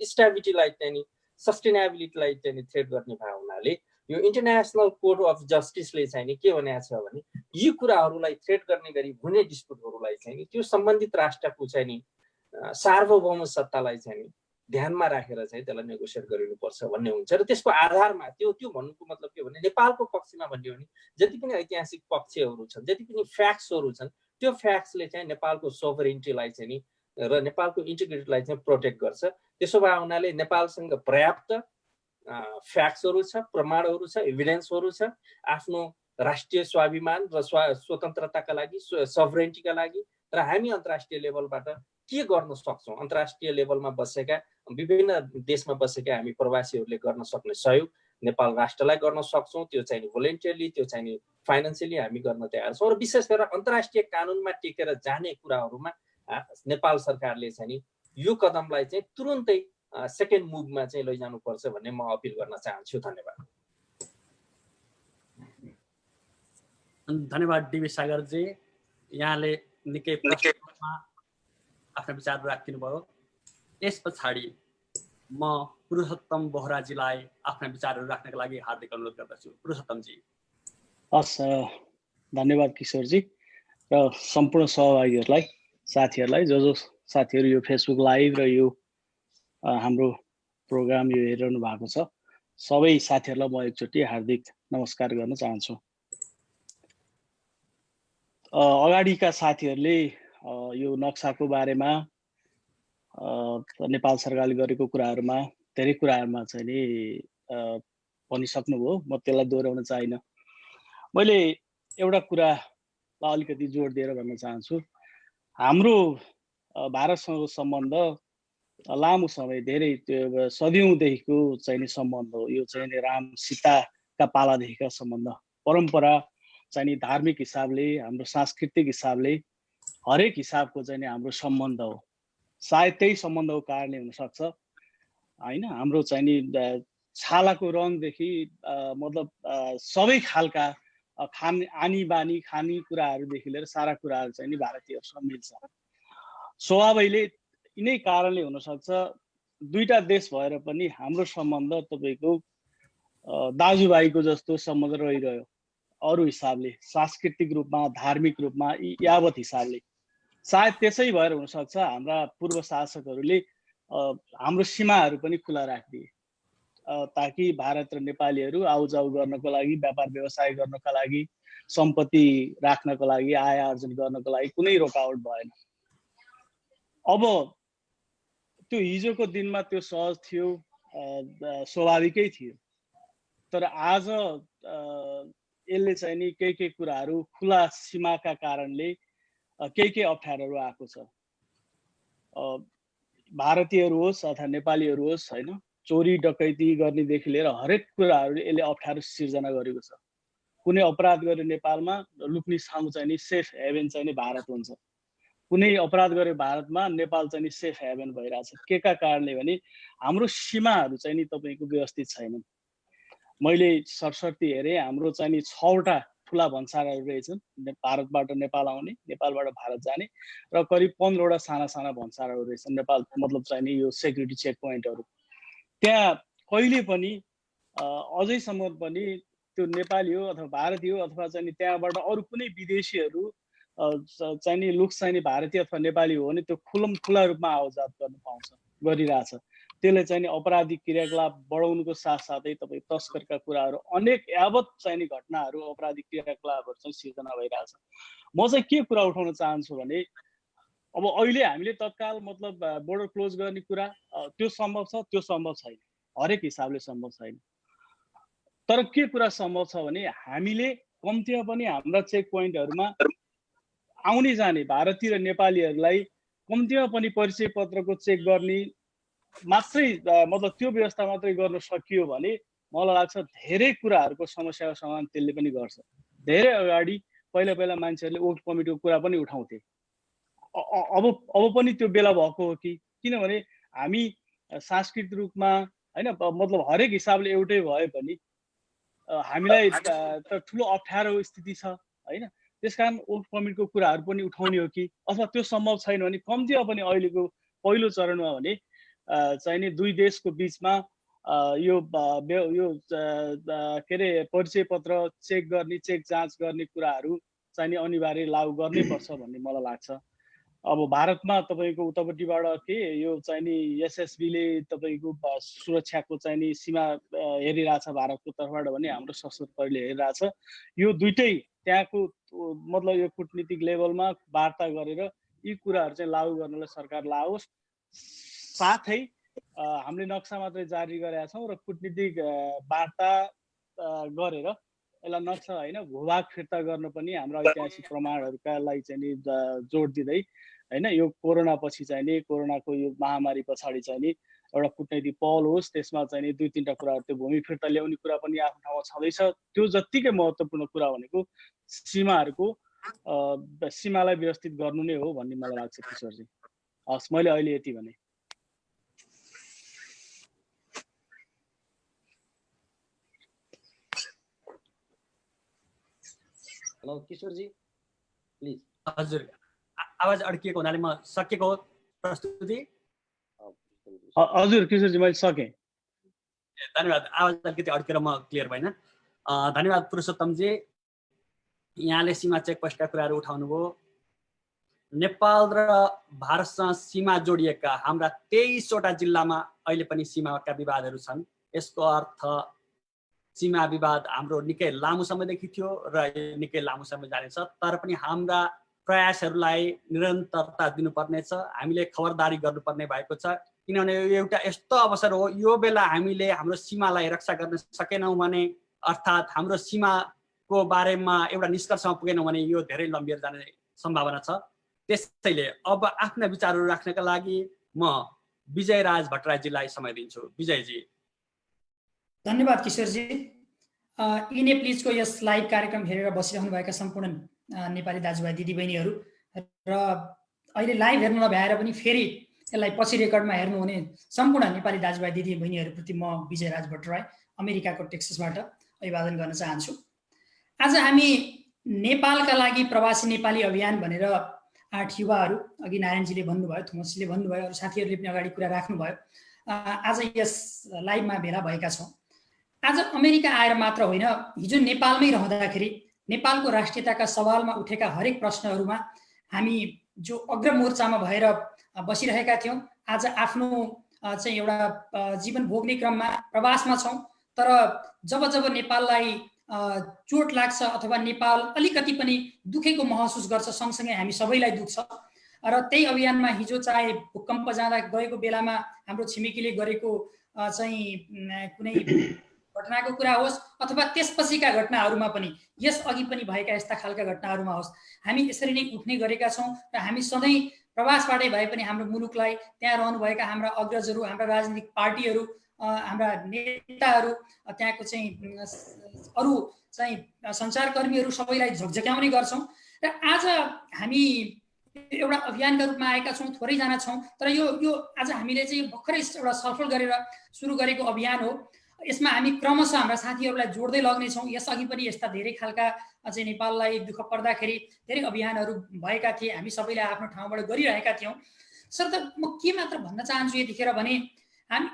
स्टेबिलिटीलाई चाहिँ सस्टेनेबिलिटीलाई चाहिँ थ्रेट गर्ने भएको हुनाले यो इन्टरनेसनल कोर्ट अफ जस्टिसले चाहिँ के भनेको छ भने यी कुराहरूलाई थ्रेट गर्ने गरी हुने डिस्प्युटहरूलाई चाहिँ त्यो सम्बन्धित राष्ट्रको चाहिँ नि सार्वभौम सत्तालाई चाहिँ ध्यानमा राखेर चाहिँ त्यसलाई नेगोसिएट गरिनुपर्छ भन्ने हुन्छ र त्यसको आधारमा त्यो भन्नुको मतलब के भने नेपालको पक्षमा भन्यो भने जति पनि ऐतिहासिक पक्षहरू छन्, जति पनि फ्याक्ट्सहरू छन्, त्यो फ्याक्ट्सले चाहिँ नेपालको सोभरेन्टिटीलाई चाहिँ नि र नेपालको इन्टिग्रिटीलाई चाहिँ प्रोटेक्ट गर्छ। त्यसो भए हुनाले नेपालसँग पर्याप्त फ्याक्ट्सहरू छ, प्रमाणहरू छ, एभिडेन्सहरू छ आफ्नो राष्ट्रिय स्वाभिमान र स्वतन्त्रताका लागि, सोभरेन्टिटीका लागि र हामी अन्तर्राष्ट्रिय लेभलबाट के गर्न सक्छौँ, अन्तर्राष्ट्रिय लेभलमा बसेका विभिन्न देशमा बसेका हामी प्रवासीहरूले गर्न सक्ने सहयोग नेपाल राष्ट्रलाई गर्न सक्छौँ। त्यो चाहिँ भोलिन्टियरली, त्यो चाहिँ फाइनेन्सियली हामी गर्न तयार छौँ र विशेष गरेर अन्तर्राष्ट्रिय कानुनमा टेकेर जाने कुराहरूमा नेपाल सरकारले चाहिँ यो कदमलाई चाहिँ तुरुन्तै सेकेन्ड मुभमा चाहिँ लैजानुपर्छ भन्ने म अपिल गर्न चाहन्छु। धन्यवाद। धन्यवाद डिबी सागरजी, यहाँले निकै प्रश्नमा आफ्नो विचारहरू राखिदिनु भयो। यस पछाडि म पुरुषोत्तम बोहराजीलाई आफ्ना विचारहरू राख्नका लागि हार्दिक अनुरोध गर्दछु। पुरुषोत्तमजी। हस्, धन्यवाद किशोरजी र सम्पूर्ण सहभागीहरूलाई, साथीहरूलाई, जो साथीहरू यो फेसबुक लाइभ र यो हाम्रो प्रोग्राम यो हेरिरहनु भएको छ, सबै साथीहरूलाई म एकचोटि हार्दिक नमस्कार गर्न चाहन्छु। अगाडिका साथीहरूले यो नक्साको बारेमा नेपाल सरकारले गरेको कुराहरूमा धेरै कुराहरूमा चाहिँ नि भनिसक्नुभयो, म त्यसलाई दोहोऱ्याउन चाहिनँ। मैले एउटा कुरालाई अलिकति जोड दिएर भन्न चाहन्छु। हाम्रो भारतसँगको सम्बन्ध लामो समय, धेरै सदियौँदेखिको चाहिँ नि सम्बन्ध हो। यो चाहिँ नि राम सीताका पालादेखिका सम्बन्ध, परम्परा चाहिँ नि धार्मिक हिसाबले, हाम्रो सांस्कृतिक हिसाबले, हरेक हिसाबको चाहिँ नि हाम्रो सम्बन्ध हो। सायद त्यही सम्बन्धको कारणले हुनसक्छ होइन, हाम्रो चाहिँ नि छालाको रङदेखि मतलब सबै खालका आनी बानी खानेकुराहरूदेखि लिएर सारा कुराहरू चाहिँ नि भारतीयहरूसँग मिल्छ। स्वभावैले यिनै कारणले हुनसक्छ दुईटा देश भएर पनि हाम्रो सम्बन्ध तपाईँको दाजुभाइको जस्तो सम्बन्ध रहिरह्यो। अरू हिसाबले, सांस्कृतिक रूपमा, धार्मिक रूपमा, यावत हिसाबले सायद त्यसै भएर हुनसक्छ हाम्रा पूर्व शासकहरूले हाम्रो सीमाहरू पनि खुला राखिदिए ताकि भारत र नेपालीहरू आउजाउ गर्नको लागि, व्यापार व्यवसाय गर्नका लागि, सम्पत्ति राख्नको लागि, आय आर्जन गर्नको लागि कुनै रोकावट भएन। अब त्यो हिजोको दिनमा त्यो सहज थियो, स्वाभाविकै थियो। तर आज यसले चाहिँ नि केही कुराहरू खुला सीमाका कारणले केही अप्ठ्यारोहरू आएको छ। भारतीयहरू होस् अथवा नेपालीहरू होस् होइन, चोरी डकैती गर्नेदेखि लिएर हरेक कुराहरू यसले अप्ठ्यारो सिर्जना गरेको छ। कुनै अपराध गरे नेपालमा लुक्ने ठाउँ चाहिँ नि सेफ हेभन चाहिँ नि भारत हुन्छ, कुनै अपराध गरे भारतमा नेपाल चाहिँ नि सेफ हेभन भइरहेछ। के का कारणले भने हाम्रो सीमाहरू चाहिँ नि तपाईँको व्यवस्थित छैनन्। मैले सरसर्ती हेरेँ, हाम्रो चाहिँ नि 6वटा ठुला भन्सारहरू रहेछन्, भारतबाट नेपाल आउने, नेपालबाट भारत जाने, र करिब 15वटा साना साना भन्सारहरू रहेछन् नेपाल, मतलब चाहिँ नि यो सेक्युरिटी चेक पोइन्टहरू। त्यहाँ कहिले पनि अझैसम्म पनि त्यो नेपाली हो अथवा भारतीय हो अथवा चाहिँ नि त्यहाँबाट अरू कुनै विदेशीहरू चाहिँ नि लुक चाहिँ नि भारतीय अथवा नेपाली हो भने त्यो खुला रूपमा आवजात गर्न पाउँछ, गरिरहेछ। त्यसले चाहिँ नि अपराधिक क्रियाकलाप बढाउनुको साथसाथै तपाईँ तस्करका कुराहरू अनेक यावत चाहिँ नि घटनाहरू अपराधिक क्रियाकलापहरू चाहिँ सिर्जना भइरहेछ। म चाहिँ के कुरा उठाउन चाहन्छु भने अब अहिले हामीले तत्काल मतलब बोर्डर क्लोज गर्ने कुरा त्यो सम्भव छ, त्यो सम्भव छैन, हरेक हिसाबले सम्भव छैन। तर के कुरा सम्भव छ भने हामीले कम्तीमा पनि हाम्रा चेक पोइन्टहरूमा आउने जाने भारतीय र नेपालीहरूलाई कम्तीमा पनि परिचय पत्रको चेक गर्ने मात्रै मतलब त्यो व्यवस्था मात्रै गर्न सकियो भने मलाई लाग्छ धेरै कुराहरूको समस्याको समाधान त्यसले पनि गर्छ। धेरै अगाडि पहिला मान्छेहरूले वोट कमिटीको कुरा पनि उठाउँथे, अब पनि त्यो बेला भएको हो कि? किनभने हामी सांस्कृतिक रूपमा हैन मतलब हरेक हिसाबले एउटै भए पनि हामीलाई त ठुलो अप्ठ्यारो स्थिति छ हैन। त्यसकारण वोट कमिटीको कुराहरू पनि उठाउने हो कि? अथवा त्यो सम्भव छैन भने कम्तीमा पनि अहिलेको पहिलो चरणमा भने चाहिँ नि दुई देशको बिचमा यो के अरे परिचय पत्र चेक गर्ने, चेक जाँच गर्ने कुराहरू चाहिँ नि अनिवार्य लागू गर्नै पर्छ भन्ने मलाई लाग्छ। अब भारतमा तपाईँको उतापट्टिबाट के यो चाहिँ नि एसएसबीले तपाईँको सुरक्षाको चाहिँ नि सीमा हेरिरहेछ भारतको तर्फबाट भने हाम्रो सशस्त्र प्रहरीले हेरिरहेछ। यो दुइटै त्यहाँको मतलब यो कूटनीतिक लेभलमा वार्ता गरेर यी कुराहरू चाहिँ लागू गर्नलाई सरकार लागोस्। साथै हामीले नक्सा मात्रै जारी गरेका छौँ र कूटनीतिक वार्ता गरेर यसलाई नक्सा होइन भूभाग फिर्ता गर्न पनि हाम्रो ऐतिहासिक प्रमाणहरूका लागि चाहिँ नि जोड दिँदै हैन यो कोरोना पछि चाहिँ नि कोरोनाको यो महामारी पछाडि चाहिँ नि एउटा कूटनैतिक पहल होस्। त्यसमा चाहिँ नि दुई तीनटा कुराहरू त्यो भूमि फिर्ता ल्याउने कुरा पनि आफ्नो ठाउँमा छँदैछ। त्यो जत्तिकै महत्त्वपूर्ण कुरा भनेको सीमालाई व्यवस्थित गर्नु नै हो भन्ने मलाई लाग्छ किशोरजी। हस्, मैले अहिले यति भने। Hello Kishorji please. हजुर, आवाज अड्किएको हुनाले म सकेको प्रस्तुति। हजुर किशोरजी मैले सकेँ। धन्यवाद। आवाज अलिकति अड्केर म क्लियर भएन। धन्यवाद पुरुषोत्तमजी, यहाँले सीमा चेकपोस्टका कुराहरू उठाउनुभयो। नेपाल र भारतसँग सीमा जोडिएका हाम्रा 23वटा जिल्लामा अहिले पनि सीमाका विवादहरू छन्। यसको अर्थ सीमा विवाद हाम्रो निकै लामो समयदेखि थियो र निकै लामो समय जानेछ। तर पनि हाम्रा प्रयासहरूलाई निरन्तरता दिनुपर्नेछ, हामीले खबरदारी गर्नुपर्ने भएको छ। किनभने यो एउटा यस्तो अवसर हो, यो बेला हामीले हाम्रो सीमालाई रक्षा गर्न सकेनौँ भने अर्थात् हाम्रो सीमाको बारेमा एउटा निष्कर्षमा पुगेनौँ भने यो धेरै लम्बिएर जाने सम्भावना छ। त्यसैले अब आफ्ना विचारहरू राख्नका लागि म विजयराज भट्टराईजीलाई समय दिन्छु। विजयजी। धन्यवाद किशोरजी। इने प्लिजको यस लाइभ कार्यक्रम हेरेर बसिरहनुभएका सम्पूर्ण नेपाली दाजुभाइ दिदीबहिनीहरू र अहिले लाइभ हेर्न नभ्याएर पनि फेरि यसलाई पछि रेकर्डमा हेर्नुहुने सम्पूर्ण नेपाली दाजुभाइ दिदीबहिनीहरूप्रति म विजयराज भट्टराई अमेरिकाको टेक्ससबाट अभिवादन गर्न चाहन्छु। आज हामी नेपालका लागि प्रवासी नेपाली अभियान भनेर 8 युवाहरू, अघि नारायणजीले भन्नुभयो, थोमसजीले भन्नुभयो, अरू साथीहरूले पनि अगाडि कुरा राख्नुभयो, आज यस लाइभमा भेला भएका छौँ। आज अमेरिका आएर मात्र होइन, हिजो नेपालमै रहँदाखेरि नेपालको राष्ट्रियताका सवालमा उठेका हरेक प्रश्नहरूमा हामी जो अग्रमोर्चामा भएर बसिरहेका थियौँ, आज आफ्नो चाहिँ एउटा जीवन भोग्ने क्रममा प्रवासमा छौँ। तर जब जब नेपाललाई चोट लाग्छ अथवा नेपाल अलिकति पनि दुखेको महसुस गर्छ, सँगसँगै हामी सबैलाई दुख्छ। र त्यही अभियानमा हिजो चाहे भूकम्प जाँदा गएको बेलामा हाम्रो छिमेकीले गरेको चाहिँ कुनै घटनाको कुरा होस् अथवा त्यसपछिका घटनाहरूमा पनि, यस अघि पनि भएका यस्ता खालका घटनाहरूमा होस्, हामी यसरी नै उठ्ने गरेका छौँ। र हामी सधैँ प्रवासबाटै भए पनि हाम्रो मुलुकलाई, त्यहाँ रहनुभएका हाम्रा अग्रजहरू, हाम्रा राजनीतिक पार्टीहरू, हाम्रा नेताहरू, त्यहाँको चाहिँ अरू चाहिँ सञ्चारकर्मीहरू सबैलाई झकझक्याउने गर्छौँ। र आज हामी एउटा अभियानका रूपमा आएका छौँ, थोरैजना छौँ, तर यो आज हामीले चाहिँ भर्खरै एउटा छलफल गरेर सुरु गरेको अभियान हो। यसमा हामी क्रमशः हाम्रा साथीहरूलाई जोड्दै लग्नेछौँ। यसअघि पनि यस्ता धेरै खालका चाहिँ नेपाललाई दुःख पर्दाखेरि धेरै अभियानहरू भएका थिए, हामी सबैले आफ्नो ठाउँबाट गरिरहेका थियौँ। सर त म के मात्र भन्न चाहन्छु यतिखेर भने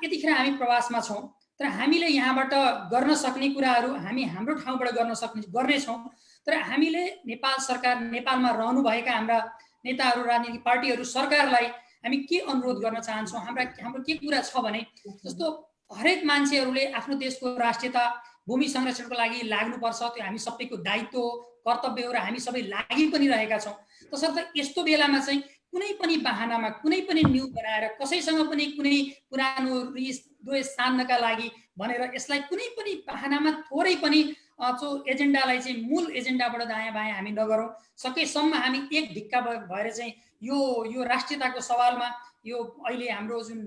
यतिखेर हामी प्रवासमा छौँ, तर हामीले यहाँबाट गर्न सक्ने कुराहरू हामी हाम्रो ठाउँबाट गर्नेछौँ। तर हामीले नेपाल सरकार, नेपालमा रहनुभएका हाम्रा नेताहरू, राजनीतिक पार्टीहरू, सरकारलाई हामी के अनुरोध गर्न चाहन्छौँ, हाम्रो के कुरा छ भने जस्तो हरेक मान्छेहरूले आफ्नो देशको राष्ट्रियता, भूमि संरक्षणको लागि लाग्नुपर्छ, त्यो हामी सबैको दायित्व हो, कर्तव्य हो र हामी सबै लागि पनि रहेका छौँ। तसर्थ यस्तो बेलामा चाहिँ कुनै पनि बहानामा, कुनै पनि न्युज बनाएर कसैसँग पनि कुनै पुरानो रिस द्वेष सान्नका लागि भनेर यसलाई कुनै पनि बहानामा थोरै पनि जो एजेन्डालाई चाहिँ मूल एजेन्डाबाट दायाँ बायाँ हामी नगरौँ। सकेसम्म हामी एक ढिक्का भएर चाहिँ यो राष्ट्रियताको सवालमा यो अहिले हाम्रो जुन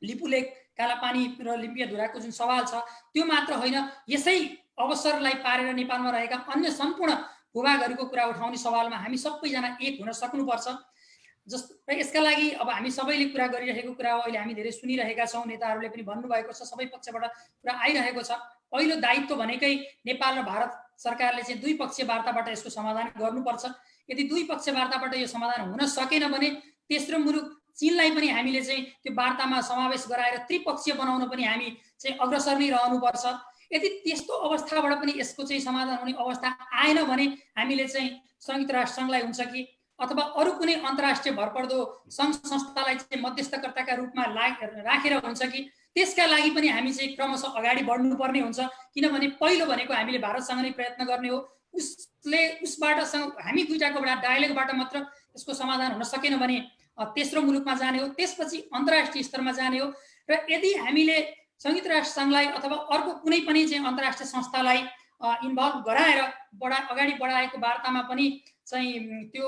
लिपुलेक, कालापानी र लिम्पियाधुराको जुन सवाल छ त्यो मात्र होइन, यसै अवसरलाई पारेर नेपालमा रहेका अन्य सम्पूर्ण भूभागहरूको कुरा उठाउने सवालमा हामी सबैजना एक हुन सक्नुपर्छ। र यसका लागि अब हामी सबैले कुरा गरिरहेको कुरा हो, अहिले हामी धेरै सुनिरहेका छौँ, नेताहरूले पनि भन्नुभएको छ, सबै पक्षबाट कुरा आइरहेको छ। पहिलो दायित्व भनेकै नेपाल र भारत सरकारले चाहिँ द्विपक्षीय वार्ताबाट यसको समाधान गर्नुपर्छ। यदि द्विपक्षीय वार्ताबाट यो समाधान हुन सकेन भने तेस्रो मुलुक चीनलाई पनि हामीले चाहिँ त्यो वार्तामा समावेश गराएर त्रिपक्षीय बनाउन पनि हामी चाहिँ अग्रसर नै रहनुपर्छ। यदि त्यस्तो अवस्थाबाट पनि यसको चाहिँ समाधान हुने अवस्था आएन भने हामीले चाहिँ संयुक्त राष्ट्र सङ्घलाई हुन्छ कि अथवा अरू कुनै अन्तर्राष्ट्रिय भरपर्दो सङ्घ संस्थालाई चाहिँ मध्यस्थकर्ताका रूपमा राखेर हुन्छ कि त्यसका लागि पनि हामी चाहिँ क्रमशः अगाडि बढ्नुपर्ने हुन्छ। किनभने पहिलो भनेको हामीले भारतसँग नै प्रयत्न गर्ने हो, उसबाट हामी दुईटाकोबाट डायलगबाट मात्र यसको समाधान हुन सकेन भने तेस्रो मुलुकमा जाने हो, त्यसपछि अन्तर्राष्ट्रिय स्तरमा जाने हो। र यदि हामीले संयुक्त राष्ट्र सङ्घलाई अथवा अर्को कुनै पनि चाहिँ अन्तर्राष्ट्रिय संस्थालाई इन्भल्भ गराएर अगाडि बढाएको वार्तामा पनि चाहिँ त्यो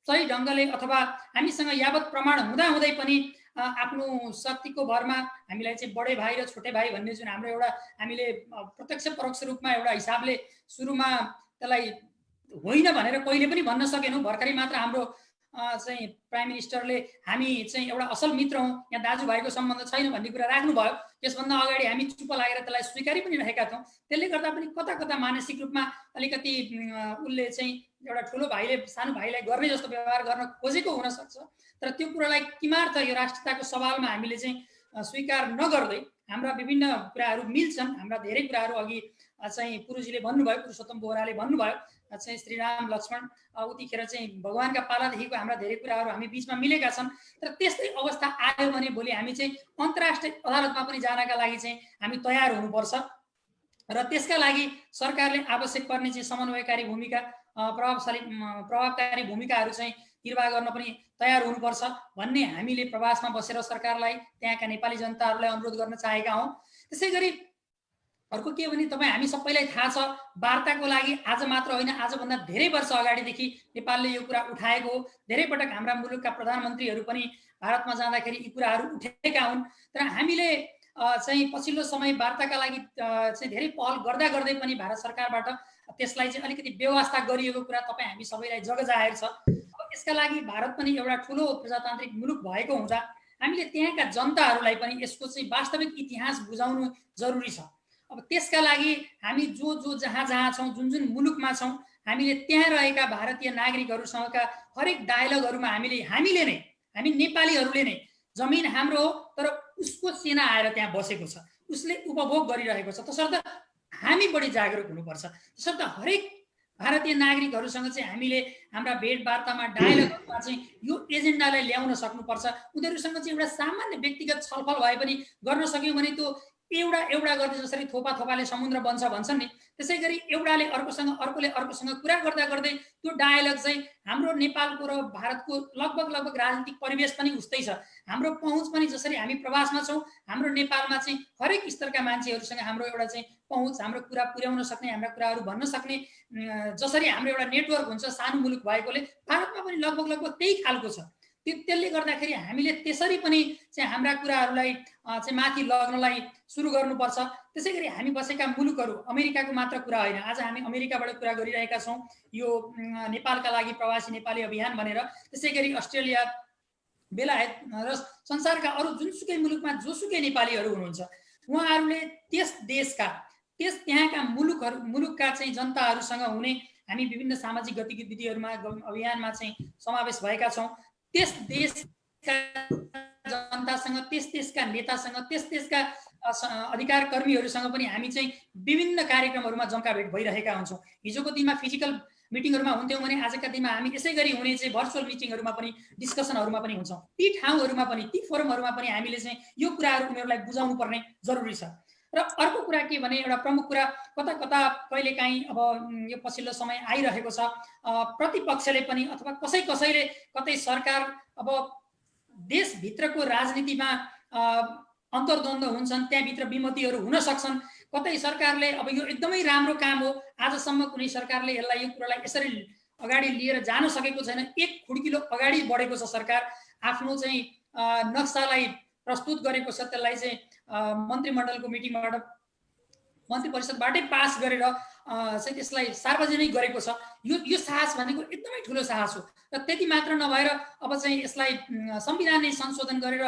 सही ढङ्गले अथवा हामीसँग यावत प्रमाण हुँदाहुँदै पनि आफ्नो शक्तिको भरमा हामीलाई चाहिँ बडे भाइ र छोटे भाइ भन्ने जुन हाम्रो एउटा हामीले प्रत्यक्ष परोक्ष रूपमा एउटा हिसाबले सुरुमा त्यसलाई होइन भनेर कहिले पनि भन्न सकेनौँ। भर्खरै मात्र हाम्रो चाहिँ प्राइम मिनिस्टरले हामी चाहिँ एउटा असल मित्र हौँ, यहाँ दाजुभाइको सम्बन्ध छैन भन्ने कुरा राख्नुभयो। यसभन्दा अगाडि हामी चुप लागेर त्यसलाई स्वीकारी पनि रहेका थियौँ। त्यसले गर्दा पनि कता कता मानसिक रूपमा अलिकति उसले चाहिँ एउटा ठुलो भाइले सानो भाइलाई गर्ने जस्तो व्यवहार गर्न खोजेको हुनसक्छ। तर त्यो कुरालाई किमार्थ यो राष्ट्रियताको सवालमा हामीले चाहिँ स्वीकार नगर्दै हाम्रा विभिन्न कुराहरू मिल्छन्। हाम्रा धेरै कुराहरू अघि चाहिँ पुरुषजीले भन्नुभयो, पुरुषोत्तम बोहराले भन्नुभयो चाहिँ श्रीराम लक्ष्मण उतिखेर चाहिँ भगवानका पालादेखिको हाम्रा धेरै कुराहरू हामी बिचमा मिलेका छन्। तर त्यस्तै अवस्था आयो भने भोलि हामी चाहिँ अन्तर्राष्ट्रिय अदालतमा पनि जानका लागि चाहिँ हामी तयार हुनुपर्छ। र त्यसका लागि सरकारले आवश्यक पर्ने चाहिँ समन्वयकारी भूमिका, प्रभावकारी भूमिकाहरू चाहिँ निर्वाह गर्न पनि तयार हुनुपर्छ भन्ने हामीले प्रवासमा बसेर सरकारलाई, त्यहाँका नेपाली जनताहरूलाई अनुरोध गर्न चाहेका हौँ। त्यसै गरी अर्को के भने तपाईँ हामी सबैलाई थाहा छ, वार्ताको लागि आज मात्र होइन, आजभन्दा धेरै वर्ष अगाडिदेखि नेपालले यो कुरा उठाएको हो। धेरै पटक हाम्रा मुलुकका प्रधानमन्त्रीहरू पनि भारतमा जाँदाखेरि यी कुराहरू उठेका हुन्। तर हामीले चाहिँ पछिल्लो समय वार्ताका लागि चाहिँ धेरै पहल गर्दा गर्दै पनि भारत सरकारबाट त्यसलाई चाहिँ अलिकति व्यवस्था गरिएको कुरा तपाईँ हामी सबैलाई जगजाहेर छ। अब यसका लागि भारत पनि एउटा ठुलो प्रजातान्त्रिक मुलुक भएको हुँदा हामीले त्यहाँका जनताहरूलाई पनि यसको चाहिँ वास्तविक इतिहास बुझाउनु जरुरी छ। अब त्यसका लागि हामी जो जहाँ छौँ, जुन मुलुकमा छौँ, हामीले त्यहाँ रहेका भारतीय नागरिकहरूसँगका हरेक डायलगहरूमा हामी नेपालीहरूले नै जमिन हाम्रो हो तर उसको सेना आएर त्यहाँ बसेको छ, उसले उपभोग गरिरहेको छ। तसर्थ हामी बढी जागरुक हुनुपर्छ। तसर्थ हरेक भारतीय नागरिकहरूसँग चाहिँ हामीले हाम्रा भेटवार्तामा डायलगमा चाहिँ यो एजेन्डालाई ल्याउन सक्नुपर्छ। उनीहरूसँग चाहिँ एउटा सामान्य व्यक्तिगत छलफल भए पनि गर्न सक्यौँ भने त्यो एउटा गर्दै जसरी थोपाले समुद्र बन्छ भन्छन् नि, त्यसै गरी एउटाले अर्कोले अर्कोसँग कुरा गर्दा गर्दै त्यो डायलग चाहिँ हाम्रो नेपालको र भारतको लगभग राजनीतिक परिवेश पनि उस्तै छ। हाम्रो पहुँच पनि जसरी हामी प्रवासमा छौँ, हाम्रो नेपालमा चाहिँ हरेक स्तरका मान्छेहरूसँग हाम्रो एउटा चाहिँ पहुँच, हाम्रो कुरा पुर्याउन सक्ने, हाम्रा कुराहरू भन्न सक्ने जसरी हाम्रो एउटा नेटवर्क हुन्छ सानो मुलुक भएकोले, भारतमा पनि लगभग त्यही खालको छ। त्यसले गर्दाखेरि हामीले त्यसरी पनि चाहिँ हाम्रा कुराहरूलाई चाहिँ माथि लग्नलाई सुरु गर्नुपर्छ। त्यसै गरी हामी बसेका मुलुकहरू अमेरिकाको मात्र कुरा होइन, आज हामी अमेरिकाबाट कुरा गरिरहेका छौँ यो नेपालका लागि प्रवासी नेपाली अभियान भनेर। त्यसै गरी अस्ट्रेलिया, बेलायत र संसारका अरू जुनसुकै मुलुकमा जोसुकै नेपालीहरू हुनुहुन्छ, उहाँहरूले त्यस देशका त्यहाँका मुलुकका चाहिँ जनताहरूसँग हुने हामी विभिन्न सामाजिक गतिविधिहरूमा अभियानमा चाहिँ समावेश भएका छौँ। त्यस देशका जनतासँग, त्यस देशका नेतासँग, त्यस देशका अधिकार कर्मीहरूसँग पनि हामी चाहिँ विभिन्न कार्यक्रमहरूमा जम्काभेट भइरहेका हुन्छौँ। हिजोको दिनमा फिजिकल मिटिङहरूमा हुन्थ्यौँ भने आजका दिनमा हामी यसै गरी हुने चाहिँ भर्चुअल मिटिङहरूमा पनि डिस्कसनहरूमा पनि हुन्छौँ। ती ठाउँहरूमा पनि, ती फोरमहरूमा पनि हामीले चाहिँ यो कुराहरू उनीहरूलाई बुझाउनु पर्ने जरुरी छ। र अर्को कुरा के भने, एउटा प्रमुख कुरा कता कता कहिलेकाहीँ अब यो पछिल्लो समय आइरहेको छ, प्रतिपक्षले पनि अथवा कसैले कतै सरकार अब देशभित्रको राजनीतिमा अन्तर्द्वन्द्व हुन्छन्, त्यहाँभित्र विमतिहरू हुन सक्छन्। कतै सरकारले अब यो एकदमै राम्रो काम हो, आजसम्म कुनै सरकारले यसलाई यो कुरालाई यसरी अगाडि लिएर जान सकेको छैन, एक खुड्किलो अगाडि बढेको छ सरकार, आफ्नो चाहिँ नक्सालाई प्रस्तुत गरेको छ, त्यसलाई चाहिँ मन्त्रीमण्डलको मिटिङबाट, मन्त्री परिषदबाटै पास गरेर चाहिँ त्यसलाई सार्वजनिक गरेको छ। यो साहस भनेको एकदमै ठुलो साहस हो। र त्यति मात्र नभएर अब चाहिँ यसलाई संविधान नै संशोधन गरेर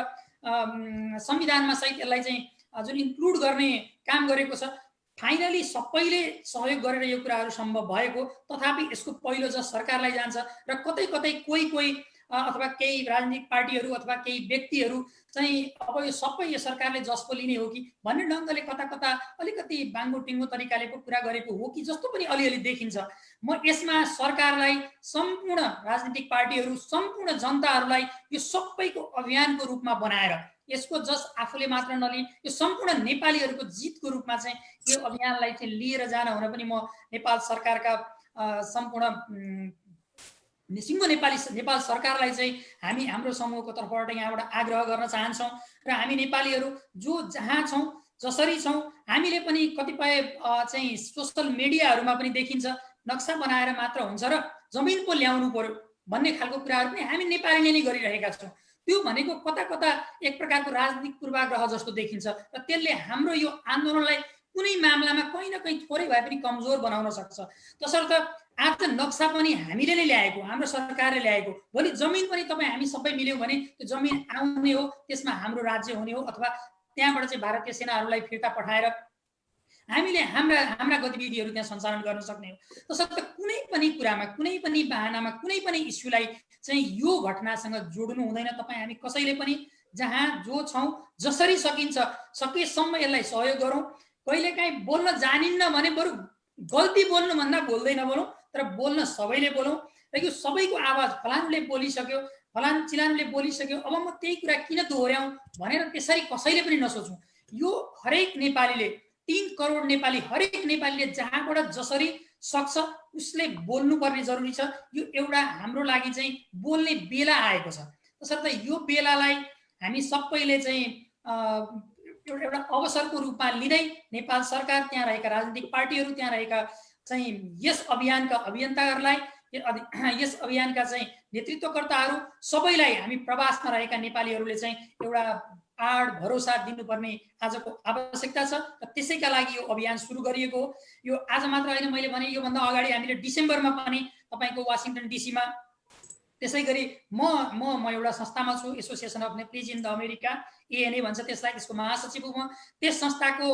संविधानमा सहित यसलाई चाहिँ जुन इन्क्लुड गर्ने काम गरेको छ। फाइनली सबैले सहयोग गरेर यो कुराहरू सम्भव भएको, तथापि यसको पहिलो जस सरकारलाई जान्छ र कतै कतै कोही अथवा केही राजनीतिक पार्टीहरू अथवा केही व्यक्तिहरू चाहिँ अब यो सबै यो सरकारले जसको लिने हो कि भन्ने ढङ्गले कता कता अलिकति बाङ्गो टिङ्गो तरिकाले पो कुरा गरेको हो कि जस्तो पनि अलिअलि देखिन्छ। म यसमा सरकारलाई, सम्पूर्ण राजनीतिक पार्टीहरू, सम्पूर्ण जनताहरूलाई यो सबैको अभियानको रूपमा बनाएर यसको जस आफूले मात्र नलिई यो सम्पूर्ण नेपालीहरूको जितको रूपमा चाहिँ यो अभियानलाई चाहिँ लिएर जान हुन पनि म नेपाल सरकारका सम्पूर्ण सिङ्गो नेपाल सरकारलाई चाहिँ हाम्रो समूहको तर्फबाट यहाँबाट आग्रह गर्न चाहन्छौँ। र हामी नेपालीहरू जो जहाँ छौँ, जसरी छौँ, हामीले पनि कतिपय चाहिँ सोसल मिडियाहरूमा पनि देखिन्छ नक्सा बनाएर मात्र हुन्छ र जमिन पो ल्याउनु पर्यो भन्ने खालको कुराहरू पनि हामी नेपालीले नै गरिरहेका छौँ। त्यो भनेको कता कता एक प्रकारको राजनीतिक पूर्वाग्रह जस्तो देखिन्छ र त्यसले हाम्रो यो आन्दोलनलाई कुनै मामलामा कहीँ न कहीँ थोरै भए पनि कमजोर बनाउन सक्छ। तसर्थ आज नक्सा पनि हामीले नै ल्याएको, हाम्रो सरकारले ल्याएको, भोलि जमिन पनि तपाईँ हामी सबै मिल्यौँ भने त्यो जमिन आउने हो, त्यसमा हाम्रो राज्य हुने हो, अथवा त्यहाँबाट चाहिँ भारतीय सेनाहरूलाई फिर्ता पठाएर हामीले हाम्रा गतिविधिहरू त्यहाँ सञ्चालन गर्न सक्ने हो। तसर्थ कुनै पनि कुरामा, कुनै पनि बहानामा, कुनै पनि इस्युलाई चाहिँ यो घटनासँग जोड्नु हुँदैन। तपाईँ हामी कसैले पनि जहाँ जो छौँ, जसरी सकिन्छ सकेसम्म यसलाई सहयोग गरौँ। कहिलेकाहीँ बोल्न जानिन्न भने बरु गल्ती बोल्नुभन्दा बोल्दैन बोलौँ, तर बोल्न सबैले बोलौँ। र यो सबैको आवाज फलानुले बोलिसक्यो, फलान चिलानुले बोलिसक्यो, अब म त्यही कुरा किन दोहोऱ्याउँ भनेर त्यसरी कसैले पनि नसोचौँ। यो हरेक नेपालीले, 3 करोड नेपाली, हरेक नेपालीले जहाँबाट जसरी सक्छ उसले बोल्नुपर्ने जरुरी छ। यो एउटा हाम्रो लागि चाहिँ बोल्ने बेला आएको छ। तसर्थ यो बेलालाई हामी सबैले चाहिँ एउटा अवसरको रूपमा लिँदै नेपाल सरकार, त्यहाँ रहेका राजनीतिक पार्टीहरू, त्यहाँ रहेका चाहिँ यस अभियानका अभियन्ताहरूलाई, यस अभियानका चाहिँ नेतृत्वकर्ताहरू सबैलाई हामी प्रवासमा रहेका नेपालीहरूले चाहिँ एउटा आड भरोसा दिनुपर्ने आजको आवश्यकता छ। र त्यसैका लागि यो अभियान सुरु गरिएको हो। यो आज मात्र होइन, मैले भने योभन्दा अगाडि हामीले डिसेम्बरमा पनि तपाईँको वासिङटन डिसीमा, त्यसै गरी म एउटा संस्थामा छु, association of Nepalese in the America, ANA भन्छ त्यसलाई, त्यसको महासचिव हुँ म। त्यस संस्थाको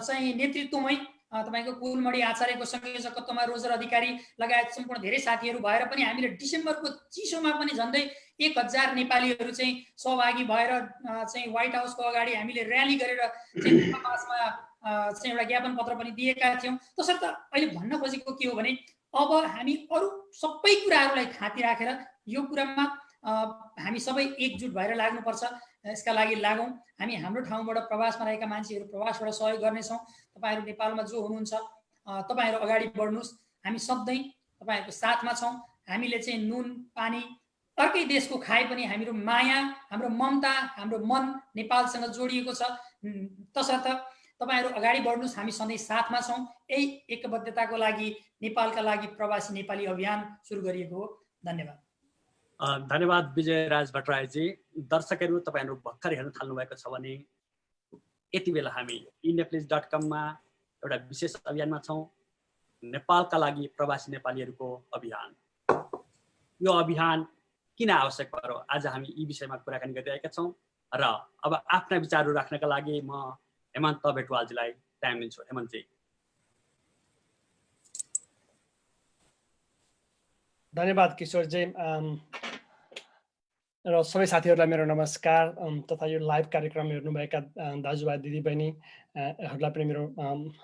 चाहिँ नेतृत्वमै तपाईँको कुलमणि आचार्यको संयोजकत्वमा रोजर अधिकारी लगायत सम्पूर्ण धेरै साथीहरू भएर पनि हामीले डिसेम्बरको चिसोमा पनि झन्डै 1000 नेपालीहरू चाहिँ सहभागी भएर चाहिँ व्हाइट हाउसको अगाडि हामीले र्याली गरेर पासमा चाहिँ एउटा ज्ञापन पत्र पनि दिएका थियौँ। तसर्थ अहिले भन्न खोजेको के हो भने अब हामी अरू सबै कुराहरूलाई थाती राखेर यो कुरामा हामी सबै एकजुट भएर लाग्नुपर्छ। यसका लागि लागौँ। हामी हाम्रो ठाउँबाट प्रवासमा रहेका मान्छेहरू प्रवासबाट सहयोग गर्नेछौँ। तपाईँहरू नेपालमा जो हुनुहुन्छ तपाईँहरू अगाडि बढ्नुहोस्, हामी सधैँ तपाईँहरूको साथमा छौँ। हामीले चाहिँ नुन पानी अर्कै देशको खाए पनि हाम्रो माया, हाम्रो ममता, हाम्रो मन नेपालसँग जोडिएको छ। तसर्थ तपाईँहरू अगाडि बढ्नुहोस्, हामी सधैँ साथमा छौँ। यही एकबद्धताको लागि नेपालका लागि प्रवासी नेपाली अभियान सुरु गरिएको हो। धन्यवाद। धन्यवाद विजयराज भट्टराईजी। दर्शकहरू, तपाईँहरू भर्खर हेर्न थाल्नु भएको छ भने यति बेला हामी इनेप्लिज.com-मा एउटा विशेष अभियानमा छौँ, नेपालका लागि प्रवासी नेपालीहरूको अभियान। यो अभियान किन आवश्यक पर्यो, आज हामी यी विषयमा कुराकानी गरिरहेका छौँ। र अब आफ्ना विचारहरू राख्नका लागि म हेमन्त बेटवालजीलाई टाइम दिन्छु। हेमन्तजी। धन्यवाद किशोरजी। र सबै साथीहरूलाई मेरो नमस्कार तथा यो लाइभ कार्यक्रम हेर्नुभएका दाजुभाइ दिदीबहिनीहरूलाई पनि मेरो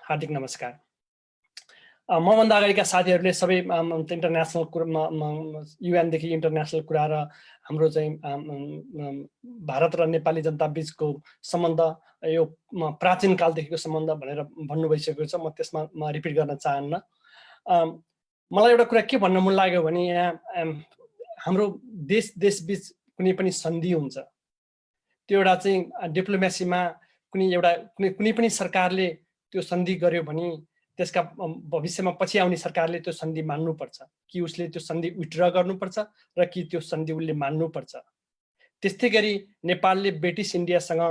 हार्दिक नमस्कार। मभन्दा अगाडिका साथीहरूले सबै इन्टरनेसनल कुरा युएनदेखि इन्टरनेसनल कुरा र हाम्रो चाहिँ भारत र नेपाली जनता बिचको सम्बन्ध यो प्राचीन कालदेखिको सम्बन्ध भनेर भन्नु भइसकेको छ। म त्यसमा रिपिट गर्न चाहन्न। मलाई एउटा कुरा के भन्न मन लाग्यो भने यहाँ हाम्रो देश बिच कुनै पनि सन्धि हुन्छ, त्यो एउटा चाहिँ डिप्लोमेसीमा कुनै पनि सरकारले त्यो सन्धि गर्यो भने त्यसका भविष्यमा पछि आउने सरकारले त्यो सन्धि मान्नुपर्छ कि उसले त्यो सन्धि विथड्र गर्नुपर्छ र कि त्यो सन्धि उसले मान्नुपर्छ। त्यस्तै गरी नेपालले ब्रिटिस इन्डियासँग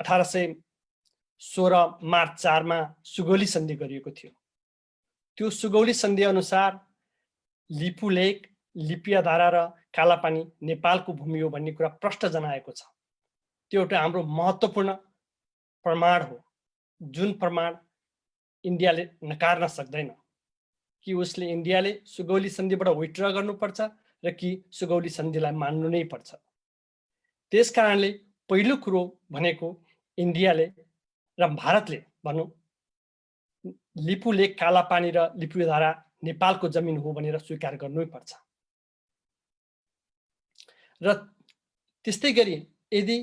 1816 मार्च 4 मा सुगौली सन्धि गरिएको थियो। त्यो सुगौली सन्धि अनुसार लिपु लेक, लिपियाधारा र कालापानी नेपालको भूमि हो भन्ने कुरा प्रष्ट जनाएको छ। त्यो एउटा हाम्रो महत्त्वपूर्ण प्रमाण हो, जुन प्रमाण इन्डियाले नकार्न सक्दैन कि उसले इन्डियाले सुगौली सन्धिबाट विथड्र गर्नुपर्छ र कि सुगौली सन्धिलाई मान्नु नै पर्छ। त्यसकारणले पहिलो कुरो भनेको इन्डियाले र भारतले भनौँ लिपु लेक, कालापानी र लिपिधारा नेपालको जमिन हो भनेर स्वीकार गर्नै पर्छ। र त्यस्तै गरी यदि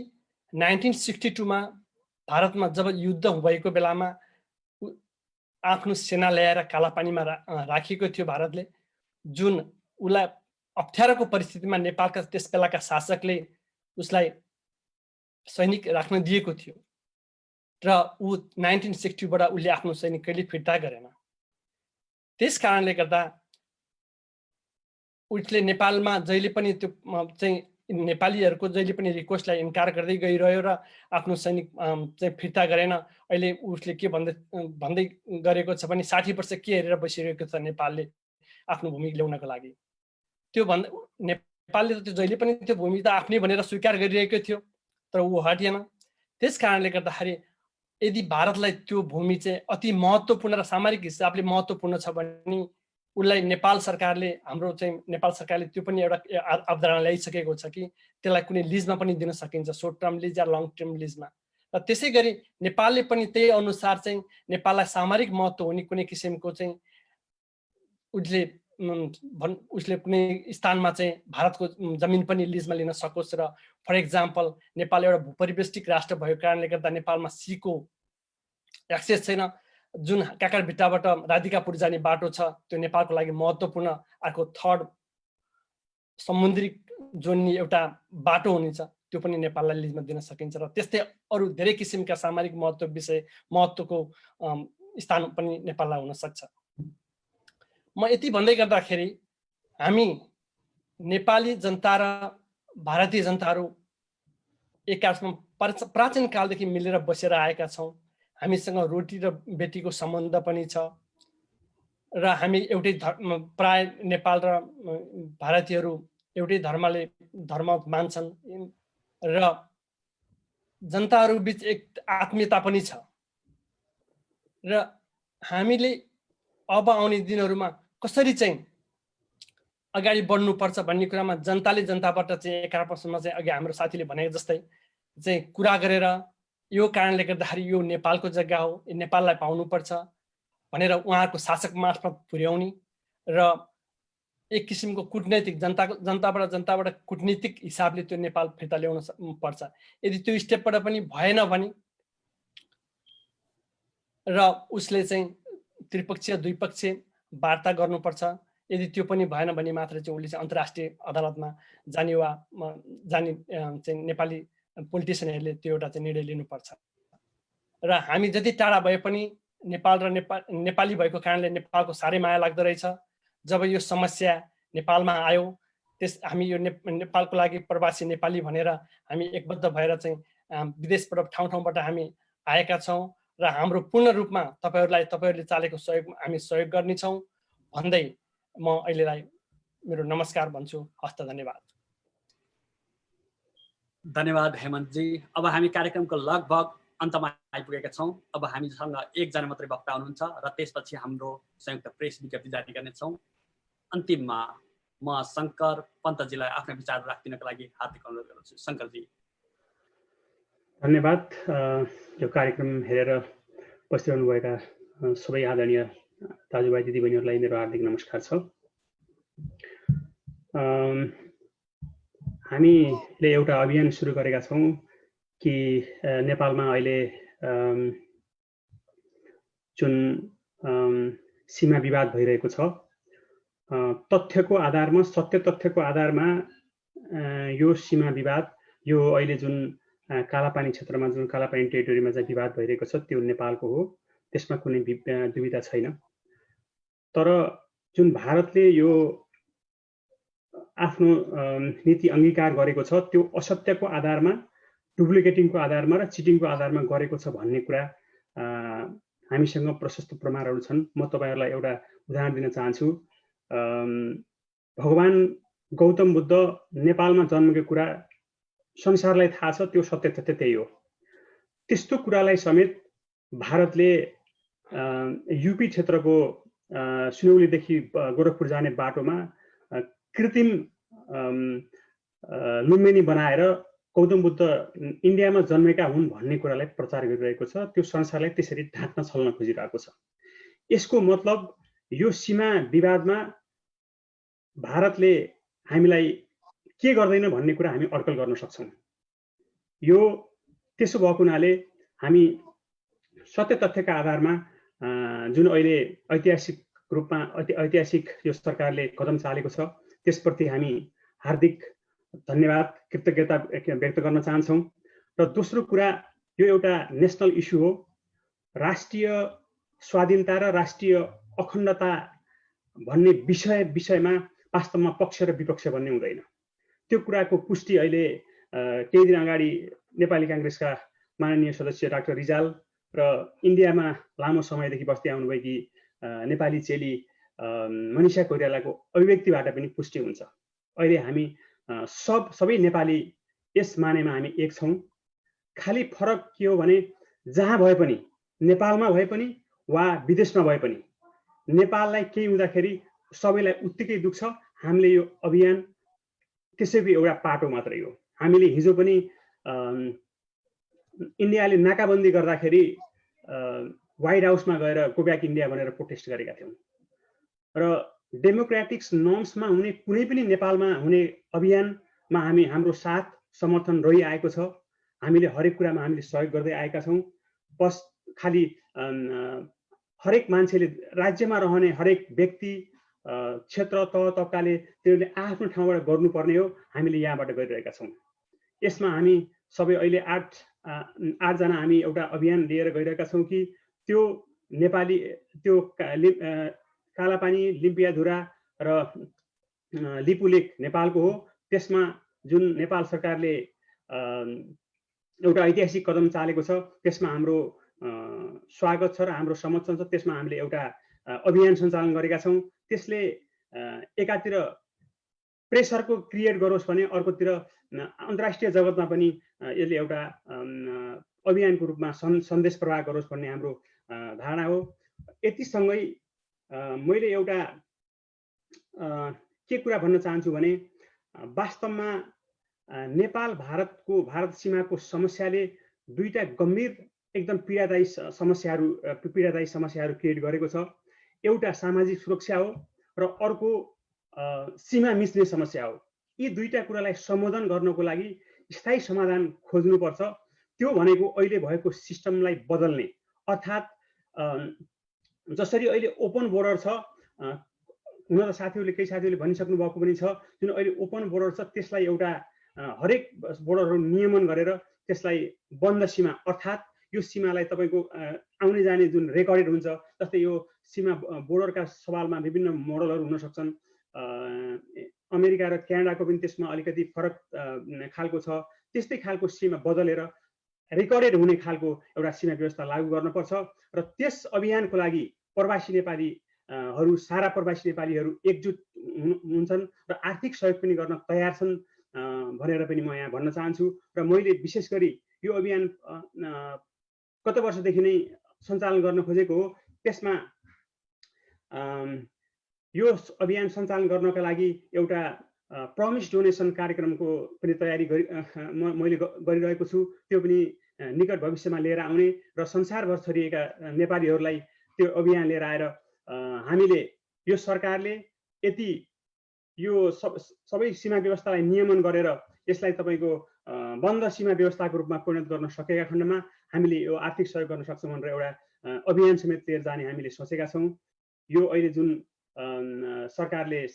1962 मा भारतमा जब युद्ध भएको बेलामा आफ्नो सेना ल्याएर कालापानीमा राखेको थियो भारतले, जुन उसलाई अप्ठ्यारोको परिस्थितिमा नेपालका त्यस बेलाका शासकले उसलाई सैनिक राख्न दिएको थियो र ऊ 1960 बाट उसले आफ्नो सैनिक कहिले फिर्ता गरेन। त्यस कारणले गर्दा उसले नेपालमा जहिले पनि त्यो चाहिँ नेपालीहरूको जहिले पनि रिक्वेस्टलाई इन्कार गर्दै गइरह्यो र आफ्नो सैनिक चाहिँ फिर्ता गरेन। अहिले उसले के भन्दै गरेको छ भने 60 वर्ष के हेरेर बसिरहेको छ नेपालले आफ्नो भूमि ल्याउनको लागि। त्यो नेपालले त जहिले पनि त्यो भूमि त आफ्नै भनेर स्वीकार गरिरहेको थियो, तर ऊ हटेन। त्यस कारणले गर्दाखेरि यदि भारतलाई त्यो भूमि चाहिँ अति महत्त्वपूर्ण र सामरिक हिसाबले महत्त्वपूर्ण छ भने उसलाई नेपाल सरकारले त्यो पनि एउटा अवधारणा ल्याइसकेको छ कि त्यसलाई कुनै लिजमा पनि दिन सकिन्छ, सर्ट टर्म लिज या लङ टर्म लिजमा। र त्यसै गरी नेपालले पनि त्यही अनुसार चाहिँ नेपाललाई सामरिक महत्त्व हुने कुनै किसिमको चाहिँ उसले कुनै स्थानमा चाहिँ भारतको जमिन पनि लिजमा लिन सकोस्। र फर इक्जाम्पल नेपाल एउटा भूपरिवेष्टित राष्ट्र भएको कारणले गर्दा नेपालमा सीको एक्सेस छैन। जुन काकरभिट्टाबाट राधिकापुर जाने बाटो छ त्यो नेपालको लागि महत्त्वपूर्ण अर्को थर्ड समुद्री जोड्ने एउटा बाटो हुनेछ, त्यो पनि नेपाललाई लिजमा दिन सकिन्छ। र त्यस्तै अरू धेरै किसिमका सामरिक महत्त्वको स्थान पनि नेपाललाई हुन सक्छ। म यति भन्दै गर्दाखेरि हामी नेपाली जनता र भारतीय जनताहरू एकआर्कामा प्राचीन कालदेखि मिलेर बसेर आएका छौँ। हामीसँग रोटी र बेटीको सम्बन्ध पनि छ र हामी एउटै प्राय नेपाल र भारतीयहरू एउटै धर्म मान्छन् र जनताहरू बिच एक आत्मीयता पनि छ। र हामीले अब आउने दिनहरूमा कसरी चाहिँ अगाडि बढ्नुपर्छ भन्ने कुरामा जनताबाट चाहिँ एकआर्कासँग चाहिँ अघि हाम्रो साथीले भनेको जस्तै चाहिँ कुरा गरेर यो कारणले गर्दाखेरि यो नेपालको जग्गा हो, नेपाललाई पाउनुपर्छ भनेर उहाँहरूको शासक मार्फत पुर्याउने र एक किसिमको कुटनैतिक जनताबाट कुटनीतिक हिसाबले त्यो नेपाल फिर्ता ल्याउन पर्छ। यदि त्यो स्टेपबाट पनि भएन भने र उसले चाहिँ त्रिपक्षीय द्विपक्षीय वार्ता गर्नुपर्छ। यदि त्यो पनि भएन भने मात्र चाहिँ उसले चाहिँ अन्तर्राष्ट्रिय अदालतमा जाने चाहिँ नेपाली पोलिटिसियनहरूले त्यो एउटा चाहिँ निर्णय लिनुपर्छ। र हामी जति टाढा भए पनि नेपाल र नेपाली भएको कारणले नेपालको साह्रै माया लाग्दो रहेछ। जब यो समस्या नेपालमा आयो हामी यो नेपालको लागि प्रवासी नेपाली भनेर हामी एकबद्ध भएर चाहिँ विदेशबाट ठाउँबाट हामी आएका छौँ र हाम्रो पूर्ण रूपमा तपाईँहरूले चालेको सहयोग हामी सहयोग गर्नेछौँ भन्दै म अहिलेलाई मेरो नमस्कार भन्छु। हस्त धन्यवाद। धन्यवाद हेमन्तजी। अब हामी कार्यक्रमको लगभग अन्तमा आइपुगेका छौँ। अब हामीसँग एकजना मात्रै वक्ता हुनुहुन्छ र त्यसपछि हाम्रो संयुक्त प्रेस विज्ञप्ति जारी गर्नेछौँ। अन्तिममा म शङ्कर पन्तजीलाई आफ्ना विचार राखिदिनको लागि हार्दिक अनुरोध गर्दछु। शङ्करजी। धन्यवाद। यो कार्यक्रम हेरेर बसिरहनुभएका सबै आदरणीय दाजुभाइ दिदीबहिनीहरूलाई मेरो हार्दिक नमस्कार छ। हामीले एउटा अभियान सुरु गरेका छौँ कि नेपालमा अहिले जुन सीमा विवाद भइरहेको छ, तथ्यको आधारमा, सत्य तथ्यको आधारमा यो सीमा विवाद, यो अहिले जुन कालापानी क्षेत्रमा, जुन कालापानी टेरिटोरीमा चाहिँ विवाद भइरहेको छ त्यो नेपालको हो, त्यसमा कुनै दुविधा छैन। तर जुन भारतले यो आफ्नो नीति अङ्गीकार गरेको छ त्यो असत्यको आधारमा, डुप्लिकेटिङको आधारमा र चिटिङको आधारमा गरेको छ भन्ने कुरा हामीसँग प्रशस्त प्रमाणहरू छन्। म तपाईँहरूलाई एउटा उदाहरण दिन चाहन्छु। भगवान गौतम बुद्ध नेपालमा जन्मेको कुरा संसारलाई थाहा छ, त्यो सत्य तथ्य त्यही हो। त्यस्तो कुरालाई समेत भारतले युपी क्षेत्रको सुनौलीदेखि गोरखपुर जाने बाटोमा कृत्रिम लुम्बिनी बनाएर गौतम बुद्ध इन्डियामा जन्मेका हुन् भन्ने कुरालाई प्रचार गरिरहेको छ। त्यो संसारलाई त्यसरी ढाक्न छल्न खोजिरहेको छ। यसको मतलब यो सीमा विवादमा भारतले हामीलाई के गर्दैन भन्ने कुरा हामी अड्कल गर्न सक्छौँ। यो त्यसो भएको हुनाले हामी सत्य तथ्यका आधारमा जुन अहिले ऐतिहासिक रूपमा ऐतिहासिक यो सरकारले कदम चालेको छ त्यसप्रति हामी हार्दिक धन्यवाद, कृतज्ञता व्यक्त गर्न चाहन्छौँ। र दोस्रो कुरा, यो एउटा नेसनल इस्यु हो। राष्ट्रिय स्वाधीनता र राष्ट्रिय अखण्डता भन्ने विषयमा वास्तवमा पक्ष र विपक्ष भन्ने हुँदैन। त्यो कुराको पुष्टि अहिले केही दिन अगाडि नेपाली काङ्ग्रेसका माननीय सदस्य डाक्टर रिजाल र इन्डियामा लामो समयदेखि बस्दै आउनुभएकी नेपाली चेली मनिषा कोइरालाको अभिव्यक्तिबाट पनि पुष्टि हुन्छ। अहिले हामी सबै नेपाली यस मानेमा हामी एक छौँ। खालि फरक के हो भने जहाँ भए पनि, नेपालमा भए पनि वा विदेशमा भए पनि, नेपाललाई केही हुँदाखेरि सबैलाई उत्तिकै दुख्छ। हामीले यो अभियान त्यसैको एउटा पाटो मात्रै हो। हामीले हिजो पनि इन्डियाले नाकाबन्दी गर्दाखेरि व्हाइट हाउसमा गएर गो ब्याक इन्डिया भनेर प्रोटेस्ट गरेका थियौँ। र डेमोक्रेटिक नर्म्समा हुने कुनै पनि नेपालमा हुने अभियानमा हाम्रो साथ समर्थन रहिआएको छ। हामीले हरेक कुरामा हामीले सहयोग गर्दै आएका छौँ। बस खालि हरेक मान्छेले, राज्यमा रहने हरेक व्यक्ति, क्षेत्र, तह तब्काले तिनीहरूले आफ्नो ठाउँबाट गर्नुपर्ने हो। हामीले यहाँबाट गरिरहेका छौँ। यसमा हामी सबै अहिले 8जना हामी एउटा अभियान लिएर गइरहेका छौँ कि त्यो नेपाली, त्यो कालापानी, लिम्पियाधुरा र लिपुलेक नेपालको हो। त्यसमा जुन नेपाल सरकारले एउटा ऐतिहासिक कदम चालेको छ त्यसमा हाम्रो स्वागत छ र हाम्रो समर्थन छ। त्यसमा हामीले एउटा अभियान सञ्चालन गरेका छौँ। त्यसले एकातिर प्रेसरको क्रिएट गरोस् भने अर्कोतिर अन्तर्राष्ट्रिय जगतमा पनि यसले एउटा अभियानको रूपमा सन्देश प्रवाह गरोस् भन्ने हाम्रो धारणा हो। यतिसँगै मैले एउटा के कुरा भन्न चाहन्छु भने वास्तवमा नेपाल भारत सीमाको समस्याले दुईटा गम्भीर एकदम पीडादायी समस्याहरू क्रिएट गरेको छ। एउटा सामाजिक सुरक्षा हो र अर्को सीमा मिच्ने समस्या हो। यी दुईटा कुरालाई सम्बोधन गर्नको लागि स्थायी समाधान खोज्नुपर्छ। त्यो भनेको अहिले भएको सिस्टमलाई बदल्ने, अर्थात् जसरी अहिले ओपन बोर्डर छ, हुन त केही साथीहरूले भनिसक्नु भएको पनि छ, जुन अहिले ओपन बोर्डर छ त्यसलाई एउटा हरेक बोर्डरहरू नियमन गरेर त्यसलाई बन्द सीमा, अर्थात् यो सीमालाई तपाईँको आउने जाने जुन रेकर्डेड हुन्छ, जस्तै यो सीमा बोर्डरका सवालमा विभिन्न मोडलहरू हुन सक्छन्। अमेरिका र क्यानाडाको पनि त्यसमा अलिकति फरक खालको छ। त्यस्तै खालको सीमा बदलेर रेकर्डेड हुने खालको एउटा सीमा व्यवस्था लागू गर्नुपर्छ। र त्यस अभियानको लागि प्रवासी नेपालीहरू, सारा प्रवासी नेपालीहरू एकजुट हुन्छन् र आर्थिक सहयोग पनि गर्न तयार छन् भनेर पनि म यहाँ भन्न चाहन्छु। र मैले विशेष गरी यो अभियान गत वर्षदेखि नै सञ्चालन गर्न खोजेको हो। त्यसमा यो अभियान सञ्चालन गर्नका लागि एउटा प्रमिस डोनेसन कार्यक्रमको पनि तयारी मैले गरिरहेको छु। त्यो पनि निकट भविष्यमा लिएर आउने र संसारभर छरिएका नेपालीहरूलाई त्यो अभियान लिएर आएर हामीले यो सरकारले यदि यो सबै सीमा व्यवस्थालाई नियमन गरेर यसलाई तपाईँको बन्द सीमा व्यवस्थाको रूपमा परिणत गर्न सकेका खण्डमा हामीले यो आर्थिक सहयोग गर्न सक्छौँ भनेर एउटा अभियान समेत लिएर जाने हामीले सोचेका छौँ। यो अहिले जुन सरकारले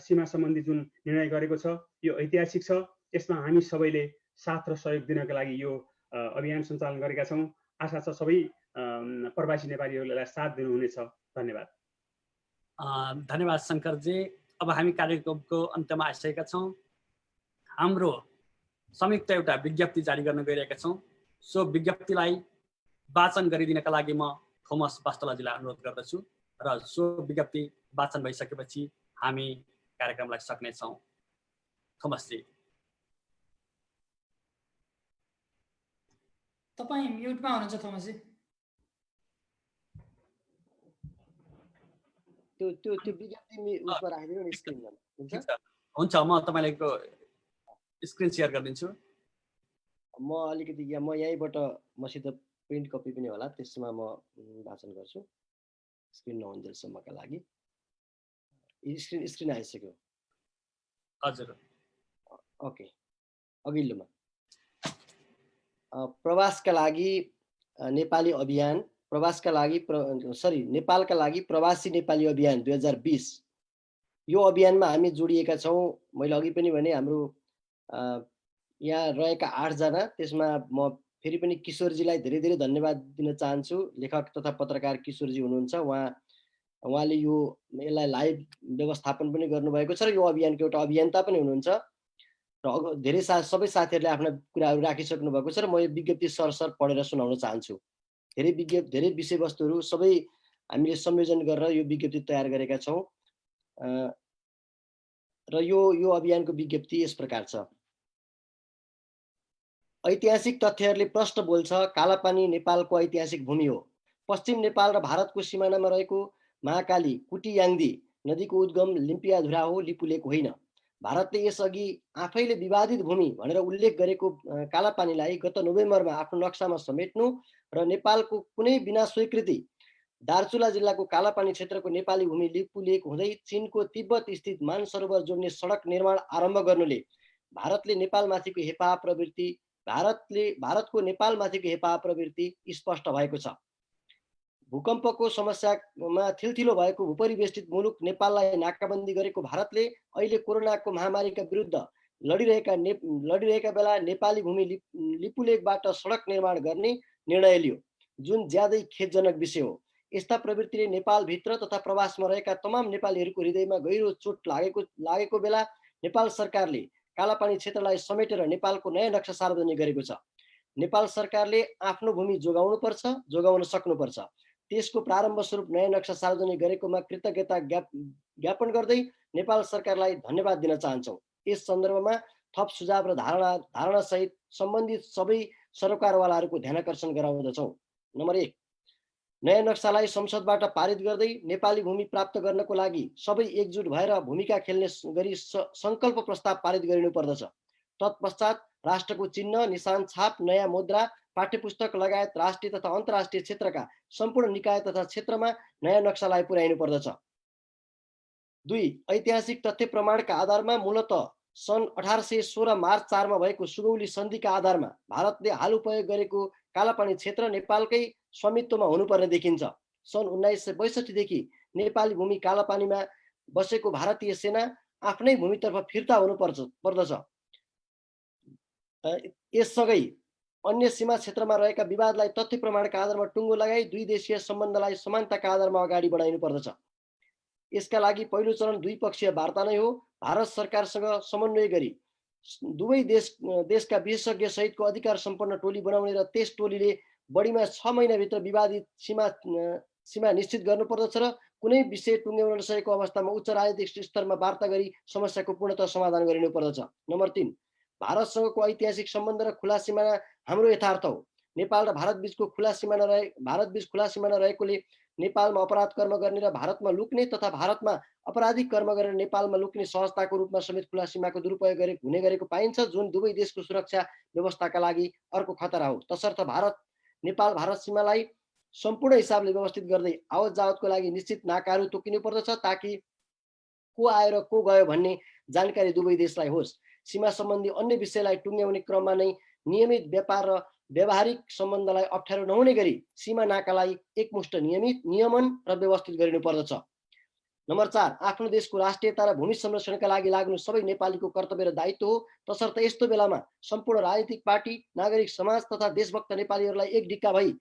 सीमा सम्बन्धी जुन निर्णय गरेको छ यो ऐतिहासिक छ। यसमा हामी सबैले साथ र सहयोग दिनका लागि यो अभियान सञ्चालन गरेका छौँ। आशा छ सबै प्रवासी नेपालीहरूलाई साथ दिनुहुनेछ। धन्यवाद। धन्यवाद शङ्करजी। अब हामी कार्यक्रमको अन्त्यमा आइसकेका छौँ। हाम्रो संयुक्त एउटा विज्ञप्ति जारी गर्न गइरहेका छौँ। सो विज्ञप्तिलाई वाचन गरिदिनका लागि म थोमस वास्तोलाजीलाई अनुरोध गर्दछु र सो विज्ञप्ति वाचन भइसकेपछि हामी कार्यक्रमलाई सक्नेछौँ। थोमसजी। तपाईँ म्युटमा हुनुहुन्छ थोमसजी। त्यो विज्ञप्ति उसमा राखिदिनु नि स्क्रिनमा। हुन्छ, म तपाईँलाई स्क्रिन सेयर गरिदिन्छु। म अलिकति म यहीँबाट मसित प्रिन्ट कपी पनि होला, त्यसमा म वाचन गर्छु स्क्रिन नहुन्जेलसम्मका लागि। स्क्रिन आइसक्यो। हजुर, ओके। अघिल्लोमा प्रवासका लागि नेपाली अभियान, प्रवासका लागि नेपालका लागि प्रवासी नेपाली अभियान 2020। यो अभियानमा हामी जोडिएका छौँ। मैले अघि पनि भने हाम्रो यहाँ रहेका 8 जना, त्यसमा म फेरि पनि किशोरजीलाई धेरै धेरै धन्यवाद दिन चाहन्छु। लेखक तथा पत्रकार किशोरजी हुनुहुन्छ। उहाँले यसलाई लाइभ व्यवस्थापन पनि गर्नुभएको छ र यो अभियानको एउटा अभियन्ता पनि हुनुहुन्छ र धेरै सबै साथीहरूले आफ्ना कुराहरू राखिसक्नु भएको छ र म यो विज्ञप्ति सरसर पढेर सुनाउन चाहन्छु। धेरै विषयवस्तुहरू सबै हामीले संयोजन गरेर यो विज्ञप्ति तयार गरेका छौँ र यो अभियानको विज्ञप्ति यस प्रकार छ। ऐतिहासिक तथ्यहरूले प्रश्न बोल्छ। कालापानी नेपालको ऐतिहासिक भूमि हो। पश्चिम नेपाल र भारतको सिमानामा रहेको महाकाली कुटियाङ्दी नदीको उद्गम लिम्पियाधुरा हो, लिपुलेक होइन। भारतले यसअघि आफैले विवादित भूमि भनेर उल्लेख गरेको कालापानीलाई गत नोभेम्बरमा आफ्नो नक्सामा समेट्नु र नेपालको कुनै बिना स्वीकृति दार्चुला जिल्लाको कालापानी क्षेत्रको नेपाली भूमि लिपुलेक हुँदै चीनको तिब्बत स्थित मानसरोवर जोड्ने सडक निर्माण आरम्भ गर्नुले भारतको नेपालमाथिको हेपाह प्रवृत्ति स्पष्ट भएको छ। भूकम्पको समस्यामा थिलथिलो भएको भूपरिवेष्टित मुलुक नेपाललाई नाकाबन्दी गरेको भारतले अहिले कोरोनाको महामारीका विरुद्ध लडिरहेका बेला नेपाली भूमि लिपुलेकबाट सडक निर्माण गर्ने निर्णय लियो, जुन ज्यादै खेदजनक विषय हो। यस्ता प्रवृत्तिले नेपालभित्र तथा प्रवासमा रहेका तमाम नेपालीहरूको हृदयमा गहिरो चोट लागेको बेला नेपाल सरकारले कालापानी क्षेत्रलाई समेटेर नेपालको नयाँ नक्सा सार्वजनिक गरेको छ। नेपाल सरकारले आफ्नो भूमि जोगाउन सक्नुपर्छ। त्यसको प्रारम्भ स्वरूप नयाँ नक्सा सार्वजनिक गरेकोमा कृतज्ञता ज्ञापन गर्दै नेपाल सरकारलाई धन्यवाद दिन चाहन्छौँ। यस सन्दर्भमा थप सुझाव र धारणा सहित सम्बन्धित सबै सरोकारवालाहरूको ध्यानाकर्षण गराउँदछौँ। नम्बर 1, नयाँ नक्सालाई संसदबाट पारित गर्दै नेपाली भूमि प्राप्त गर्नको लागि सबै एकजुट भएर भूमिका खेल्ने गरी सङ्कल्प प्रस्ताव पारित गरिनुपर्दछ। तत्पश्चात राष्ट्रको चिन्ह, निशान छाप, नयाँ मुद्रा, पाठ्यपुस्तक लगायत राष्ट्रिय तथा अन्तर्राष्ट्रिय क्षेत्रका सम्पूर्ण निकाय तथा क्षेत्रमा नयाँ नक्सालाई पुर्याइनु पर्दछ। 2, ऐतिहासिक तथ्य प्रमाणका आधारमा मूलतः सन् 1816 मार्च 4 मा भएको सुगौली सन्धिका आधारमा भारतले हाल उपयोग गरेको कालापानी क्षेत्र नेपालकै स्वामित्वमा हुनुपर्ने देखिन्छ। सन् 1962 देखि नेपाली भूमि कालापानीमा बसेको भारतीय सेना आफ्नै भूमितर्फ फिर्ता हुनुपर्दछ। यससँगै अन्य सीमा क्षेत्रमा रहेका विवादलाई तथ्य प्रमाणका आधारमा टुङ्गो लगाई दुई देशीय सम्बन्धलाई समानताका आधारमा अगाडि बढाइनु पर्दछ। यसका लागि पहिलो चरण द्विपक्षीय वार्ता नै हो। भारत सरकारसँग समन्वय गरी दुवै देशका विशेषज्ञ सहितको अधिकार सम्पन्न टोली बनाउने र त्यस टोलीले बढीमा 6 महिनाभित्र विवादित सीमा निश्चित गर्नुपर्दछ र कुनै विषय टुङ्ग्याउन नसकेको अवस्थामा उच्च राजनीतिक स्तरमा वार्ता गरी समस्याको पूर्णतः समाधान गरिनुपर्दछ। नम्बर 3, भारतसँगको ऐतिहासिक सम्बन्ध र खुला सिमाना हाम्रो यथार्थ हो। नेपाल र भारत बीचको खुला सिमाना रहेकोले नेपालमा अपराध कर्म गर्ने र भारतमा लुक्ने तथा भारतमा अपराधिक कर्म गरेर नेपालमा लुक्ने सहजताको रूपमा समेत खुला सीमाको दुरुपयोग हुने गरेको पाइन्छ, जुन दुवै देशको सुरक्षा व्यवस्थाका लागि अर्को खतरा हो। तसर्थ नेपाल भारत सीमालाई सम्पूर्ण हिसाबले व्यवस्थित गर्दै आवत जावतको लागि निश्चित नाकाहरू तोकिनु पर्दछ, ताकि को आएर को गयो भन्ने जानकारी दुवै देशलाई होस्। सीमा सम्बन्धी अन्य विषयलाई टुङ्ग्याउने क्रममा नै नियमित व्यापार र व्यावहारिक सम्बन्धलाई अप्ठ्यारो नहुने गरी सीमा नाकालाई एकमुष्ट नियमित, नियमन र व्यवस्थित गरिनु पर्दछ। नम्बर 4, आफ्नो देशको राष्ट्रियता र भूमि संरक्षणका लागि लाग्नु सबै नेपालीको कर्तव्य र दायित्व हो। तसर्थ यस्तो बेलामा सम्पूर्ण राजनीतिक पार्टी, नागरिक समाज तथा देशभक्त नेपालीहरूलाई एक ढिक्का भई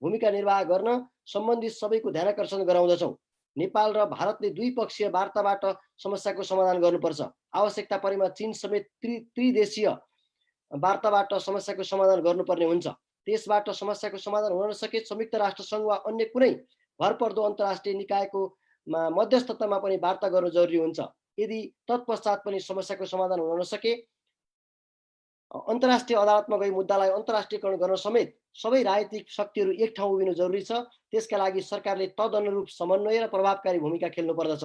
भूमिका निर्वाह गर्न सम्बन्धित सबैको ध्यानाकर्षण गराउँदछौँ। नेपाल र भारतले द्विपक्षीय वार्ताबाट समस्याको समाधान गर्नुपर्छ। आवश्यकता परेमा चीन समेत त्रिदेशीय वार्ताबाट समस्याको समाधान गर्नुपर्ने हुन्छ। त्यसबाट समस्याको समाधान हुन नसके संयुक्त राष्ट्र सङ्घ वा अन्य कुनै भरपर्दो अन्तर्राष्ट्रिय निकायको मध्यस्थतामा पनि वार्ता गर्नु जरुरी हुन्छ। यदि तत्पश्चात पनि समस्याको समाधान हुन नसके अन्तर्राष्ट्रिय अदालतमा गई मुद्दालाई अन्तर्राष्ट्रियकरण गर्न समेत सबै राजनीतिक शक्तिहरू एक ठाउँ उभिनु जरुरी छ। त्यसका लागि सरकारले तदनुरूप समन्वय र प्रभावकारी भूमिका खेल्नु पर्दछ।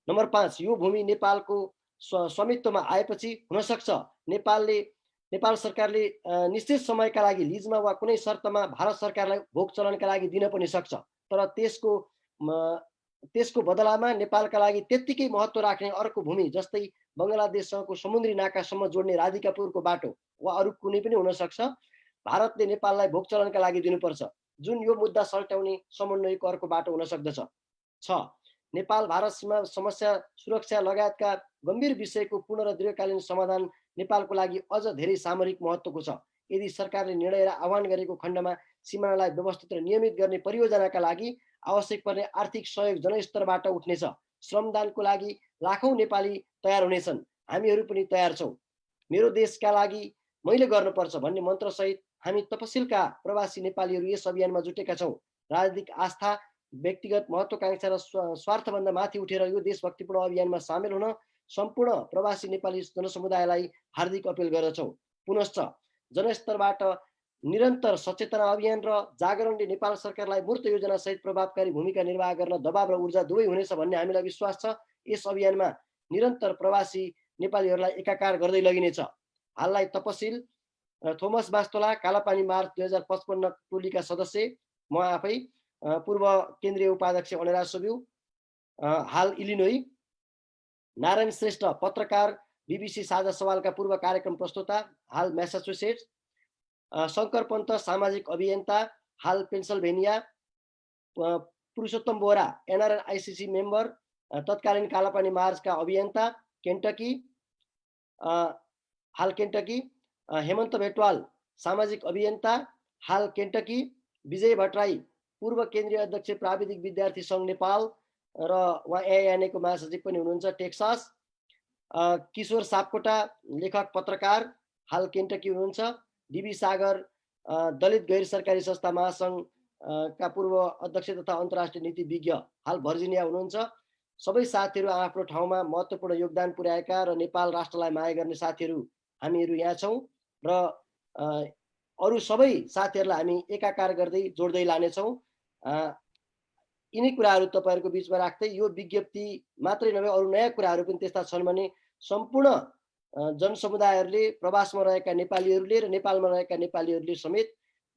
नम्बर 5, यो भूमि नेपालको स्वामित्वमा आएपछि हुन सक्छ नेपाल सरकारले निश्चित समयका लागि लिजमा वा कुनै शर्तमा भारत सरकारलाई भोग चलनका लागि दिन पनि सक्छ, तर त्यसको बदलामा नेपालका लागि त्यत्तिकै महत्त्व राख्ने अर्को भूमि जस्तै बङ्गलादेशसँगको समुद्री नाकासम्म जोड्ने राधिकापुरको बाटो वा अरू कुनै पनि हुन सक्छ, भारतले नेपाललाई भोग चलनका लागि दिनुपर्छ, जुन यो मुद्दा सल्ट्याउने समन्वयको अर्को बाटो हुन सक्दछ। 6, नेपाल भारत सीमा समस्या सुरक्षा लगायतका गम्भीर विषयको पूर्ण र दीर्घकालीन समाधान नेपालको लागि अझ धेरै सामरिक महत्त्वको छ। यदि सरकारले निर्णय र आह्वान गरेको खण्डमा सीमानालाई व्यवस्थित र नियमित गर्ने परियोजनाका लागि आवश्यक पर्ने आर्थिक सहयोग जनस्तरबाट उठ्नेछ। श्रमदानको लागि लाखौँ नेपाली तयार हुनेछन्, हामीहरू पनि तयार छौँ। मेरो देशका लागि मैले गर्नुपर्छ भन्ने मन्त्रसहित हामी तपसिलका प्रवासी नेपालीहरू यस अभियानमा जुटेका छौँ। राजनीतिक आस्था, व्यक्तिगत महत्त्वाकांक्षा र स्वार्थभन्दा माथि उठेर यो देशभक्तिपूर्ण अभियानमा सामेल हुन सम्पूर्ण प्रवासी नेपाली जनसमुदायलाई हार्दिक अपिल गर्दछौँ। पुनश्च जनस्तरबाट निरन्तर सचेतना अभियान र जागरणले नेपाल सरकारलाई मूर्त योजनासहित प्रभावकारी भूमिका निर्वाह गर्न दबाव र ऊर्जा दुवै हुनेछ भन्ने हामीलाई विश्वास छ। यस अभियानमा निरन्तर प्रवासी नेपालीहरूलाई एकाकार गर्दै लगिनेछ। हाललाई तपसिल थोमस बास्तोला, कालापानी मार्च 2055 टोलीका सदस्य, म आफै पूर्व केन्द्रीय उपाध्यक्ष अनिराज सुब्यू, हाल इलिनोई, नारायण श्रेष्ठ पत्रकार, बीबीसी साझा सवालका पूर्व कार्यक्रम प्रस्तोता, हाल म्यासाचुसेट्स, शङ्कर पन्त सामाजिक अभियन्ता, हाल पेन्सिल्भेनिया, पुरुषोत्तम बोहरा NRNICC मेम्बर, तत्कालीन कालापानी मार्चका अभियन्ता, केन्टकी, हाल केन्टकी, हेमन्त भेटवाल सामाजिक अभियन्ता, हाल केन्टकी, विजय भट्टराई पूर्व केन्द्रीय अध्यक्ष प्राविधिक विद्यार्थी सङ्घ नेपाल र उहाँ AINA को महासचिव पनि हुनुहुन्छ, टेक्सास, किशोर सापकोटा लेखक पत्रकार, हाल केन्टकी हुनुहुन्छ, DB सागर दलित गैर सरकारी संस्था महासङ्घका पूर्व अध्यक्ष तथा अन्तर्राष्ट्रिय नीतिविज्ञ, हाल भर्जिनिया हुनुहुन्छ। सबै साथीहरू आफ्नो ठाउँमा महत्त्वपूर्ण योगदान पुर्याएका र नेपाल राष्ट्रलाई माया गर्ने साथीहरू हामीहरू यहाँ छौँ र अरू सबै साथीहरूलाई हामी एकाकार गर्दै जोड्दै लानेछौँ। यिनै कुराहरू तपाईँहरूको बिचमा राख्दै यो विज्ञप्ति मात्रै नभए अरू नयाँ कुराहरू पनि त्यस्ता छन् भने सम्पूर्ण जनसमुदायहरूले, प्रवासमा रहेका नेपालीहरूले र नेपालमा रहेका नेपालीहरूले समेत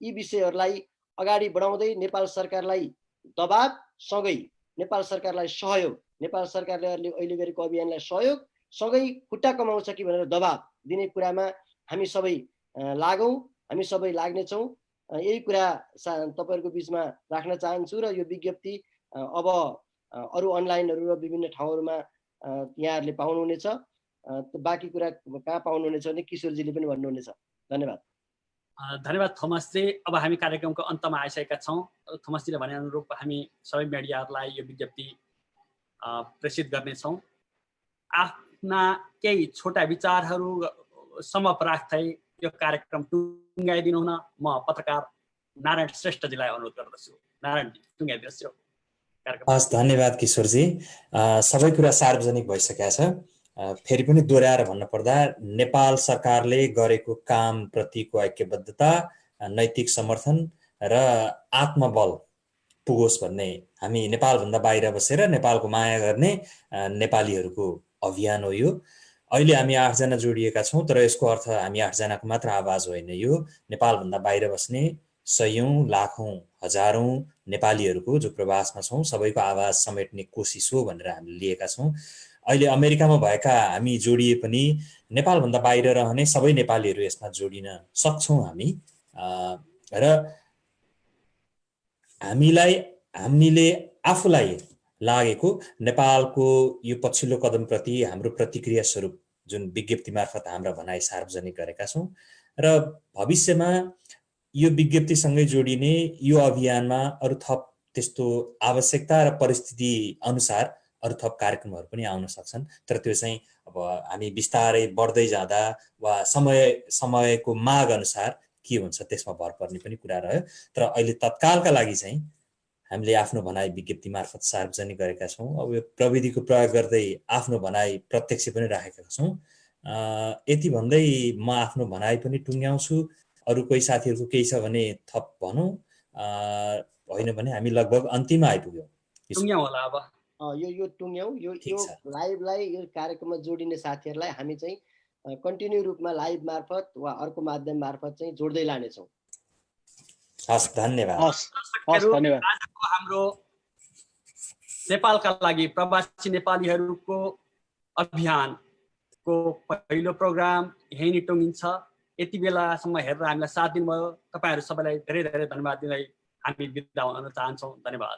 यी विषयहरूलाई अगाडि बढाउँदै नेपाल सरकारलाई दबाब सँगै नेपाल सरकारलाई सहयोग, नेपाल सरकारले अहिले गरेको अभियानलाई सहयोग सँगै खुट्टा कमाउँछ कि भनेर दबाब दिने कुरामा हामी सबै लागौँ, हामी सबै लाग्नेछौँ। यही कुरा तपाईँहरूको बिचमा राख्न चाहन्छु र यो विज्ञप्ति अब अरू अनलाइनहरू र विभिन्न ठाउँहरूमा यहाँहरूले पाउनुहुनेछ। बाँकी कुरा कहाँ पाउनुहुनेछ भने किशोरजीले पनि भन्नुहुनेछ। धन्यवाद। धन्यवाद थोमसजी। अब हामी कार्यक्रमको अन्तमा आइसकेका छौँ। थोमसजीले भने अनुरूप हामी सबै मिडियाहरूलाई यो विज्ञप्ति प्रेषित गर्नेछौँ। आफ्ना केही छोटा विचारहरूसम्म राख्दै यो कार्यक्रम टुङ्गाइदिनु हुन म पत्रकार नारायण श्रेष्ठजीलाई अनुरोध गर्दछु। नारायणजी, टुङ्गाइदिनुहोस् यो कार्यक्रम। हस्, धन्यवाद किशोरजी। सबै कुरा सार्वजनिक भइसकेका छ। फेरि पनि दोहोऱ्याएर भन्नुपर्दा नेपाल सरकारले गरेको कामप्रतिको ऐक्यबद्धता नैतिक समर्थन र आत्मबल पुगोस् भन्ने हामी नेपालभन्दा बाहिर बसेर नेपालको माया गर्ने नेपालीहरूको अभियान हो यो। अहिले हामी 8 जना जोडिएका छौँ, तर यसको अर्थ हामी 8 जनाको मात्र आवाज होइन, यो नेपालभन्दा बाहिर बस्ने सयौं लाखौं हजारौं नेपालीहरूको जो प्रवासमा छौँ सबैको आवाज समेट्ने कोसिस हो भनेर हामीले लिएका छौँ। अहिले अमेरिकामा भएका हामी जोडिए पनि नेपालभन्दा बाहिर रहने सबै नेपालीहरू यसमा जोडिन सक्छौँ हामी। र हामीले आफूलाई लागेको नेपालको यो पछिल्लो कदमप्रति हाम्रो प्रतिक्रिया स्वरूप जुन विज्ञप्ति मार्फत हाम्रा भनाइ सार्वजनिक गरेका छौँ र भविष्यमा यो विज्ञप्तिसँगै जोडिने यो अभियानमा अरू थप त्यस्तो आवश्यकता र परिस्थिति अनुसार अरू थप कार्यक्रमहरू पनि आउन सक्छन्। तर त्यो चाहिँ अब हामी बिस्तारै बढ्दै जाँदा वा समयको माग अनुसार के हुन्छ त्यसमा भर पर्ने पनि कुरा रह्यो। तर अहिले तत्कालका लागि चाहिँ हामीले आफ्नो भनाइ विज्ञप्ति मार्फत सार्वजनिक गरेका छौँ। अब यो प्रविधिको प्रयोग गर्दै आफ्नो भनाइ प्रत्यक्ष पनि राखेका छौँ। यति भन्दै म आफ्नो भनाइ पनि टुङ्ग्याउँछु। अरू कोही साथीहरूको केही छ भने थप भनौँ, होइन भने हामी लगभग अन्तिममा आइपुग्यौँ। टुङ्ग्याउँ होला अब यो टुङ्ग्याउँ। यो लाइभलाई यो कार्यक्रममा जोडिने साथीहरूलाई हामी चाहिँ कन्टिन्यू रूपमा लाइभ मार्फत वा अर्को माध्यम मार्फत चाहिँ जोड्दै लानेछौँ। हस्, धन्यवाद। धन्यवाद। हाम्रो नेपालका लागि प्रवासी नेपालीहरूको अभियानको पहिलो प्रोग्राम यहीँ नै टुङ्गिन्छ। यति बेलासम्म हेरेर हामीलाई साथ दिनुभयो। तपाईँहरू सबैलाई धेरै धेरै धन्यवाद दिँदै हामी बिदा हुन चाहन्छौँ। धन्यवाद।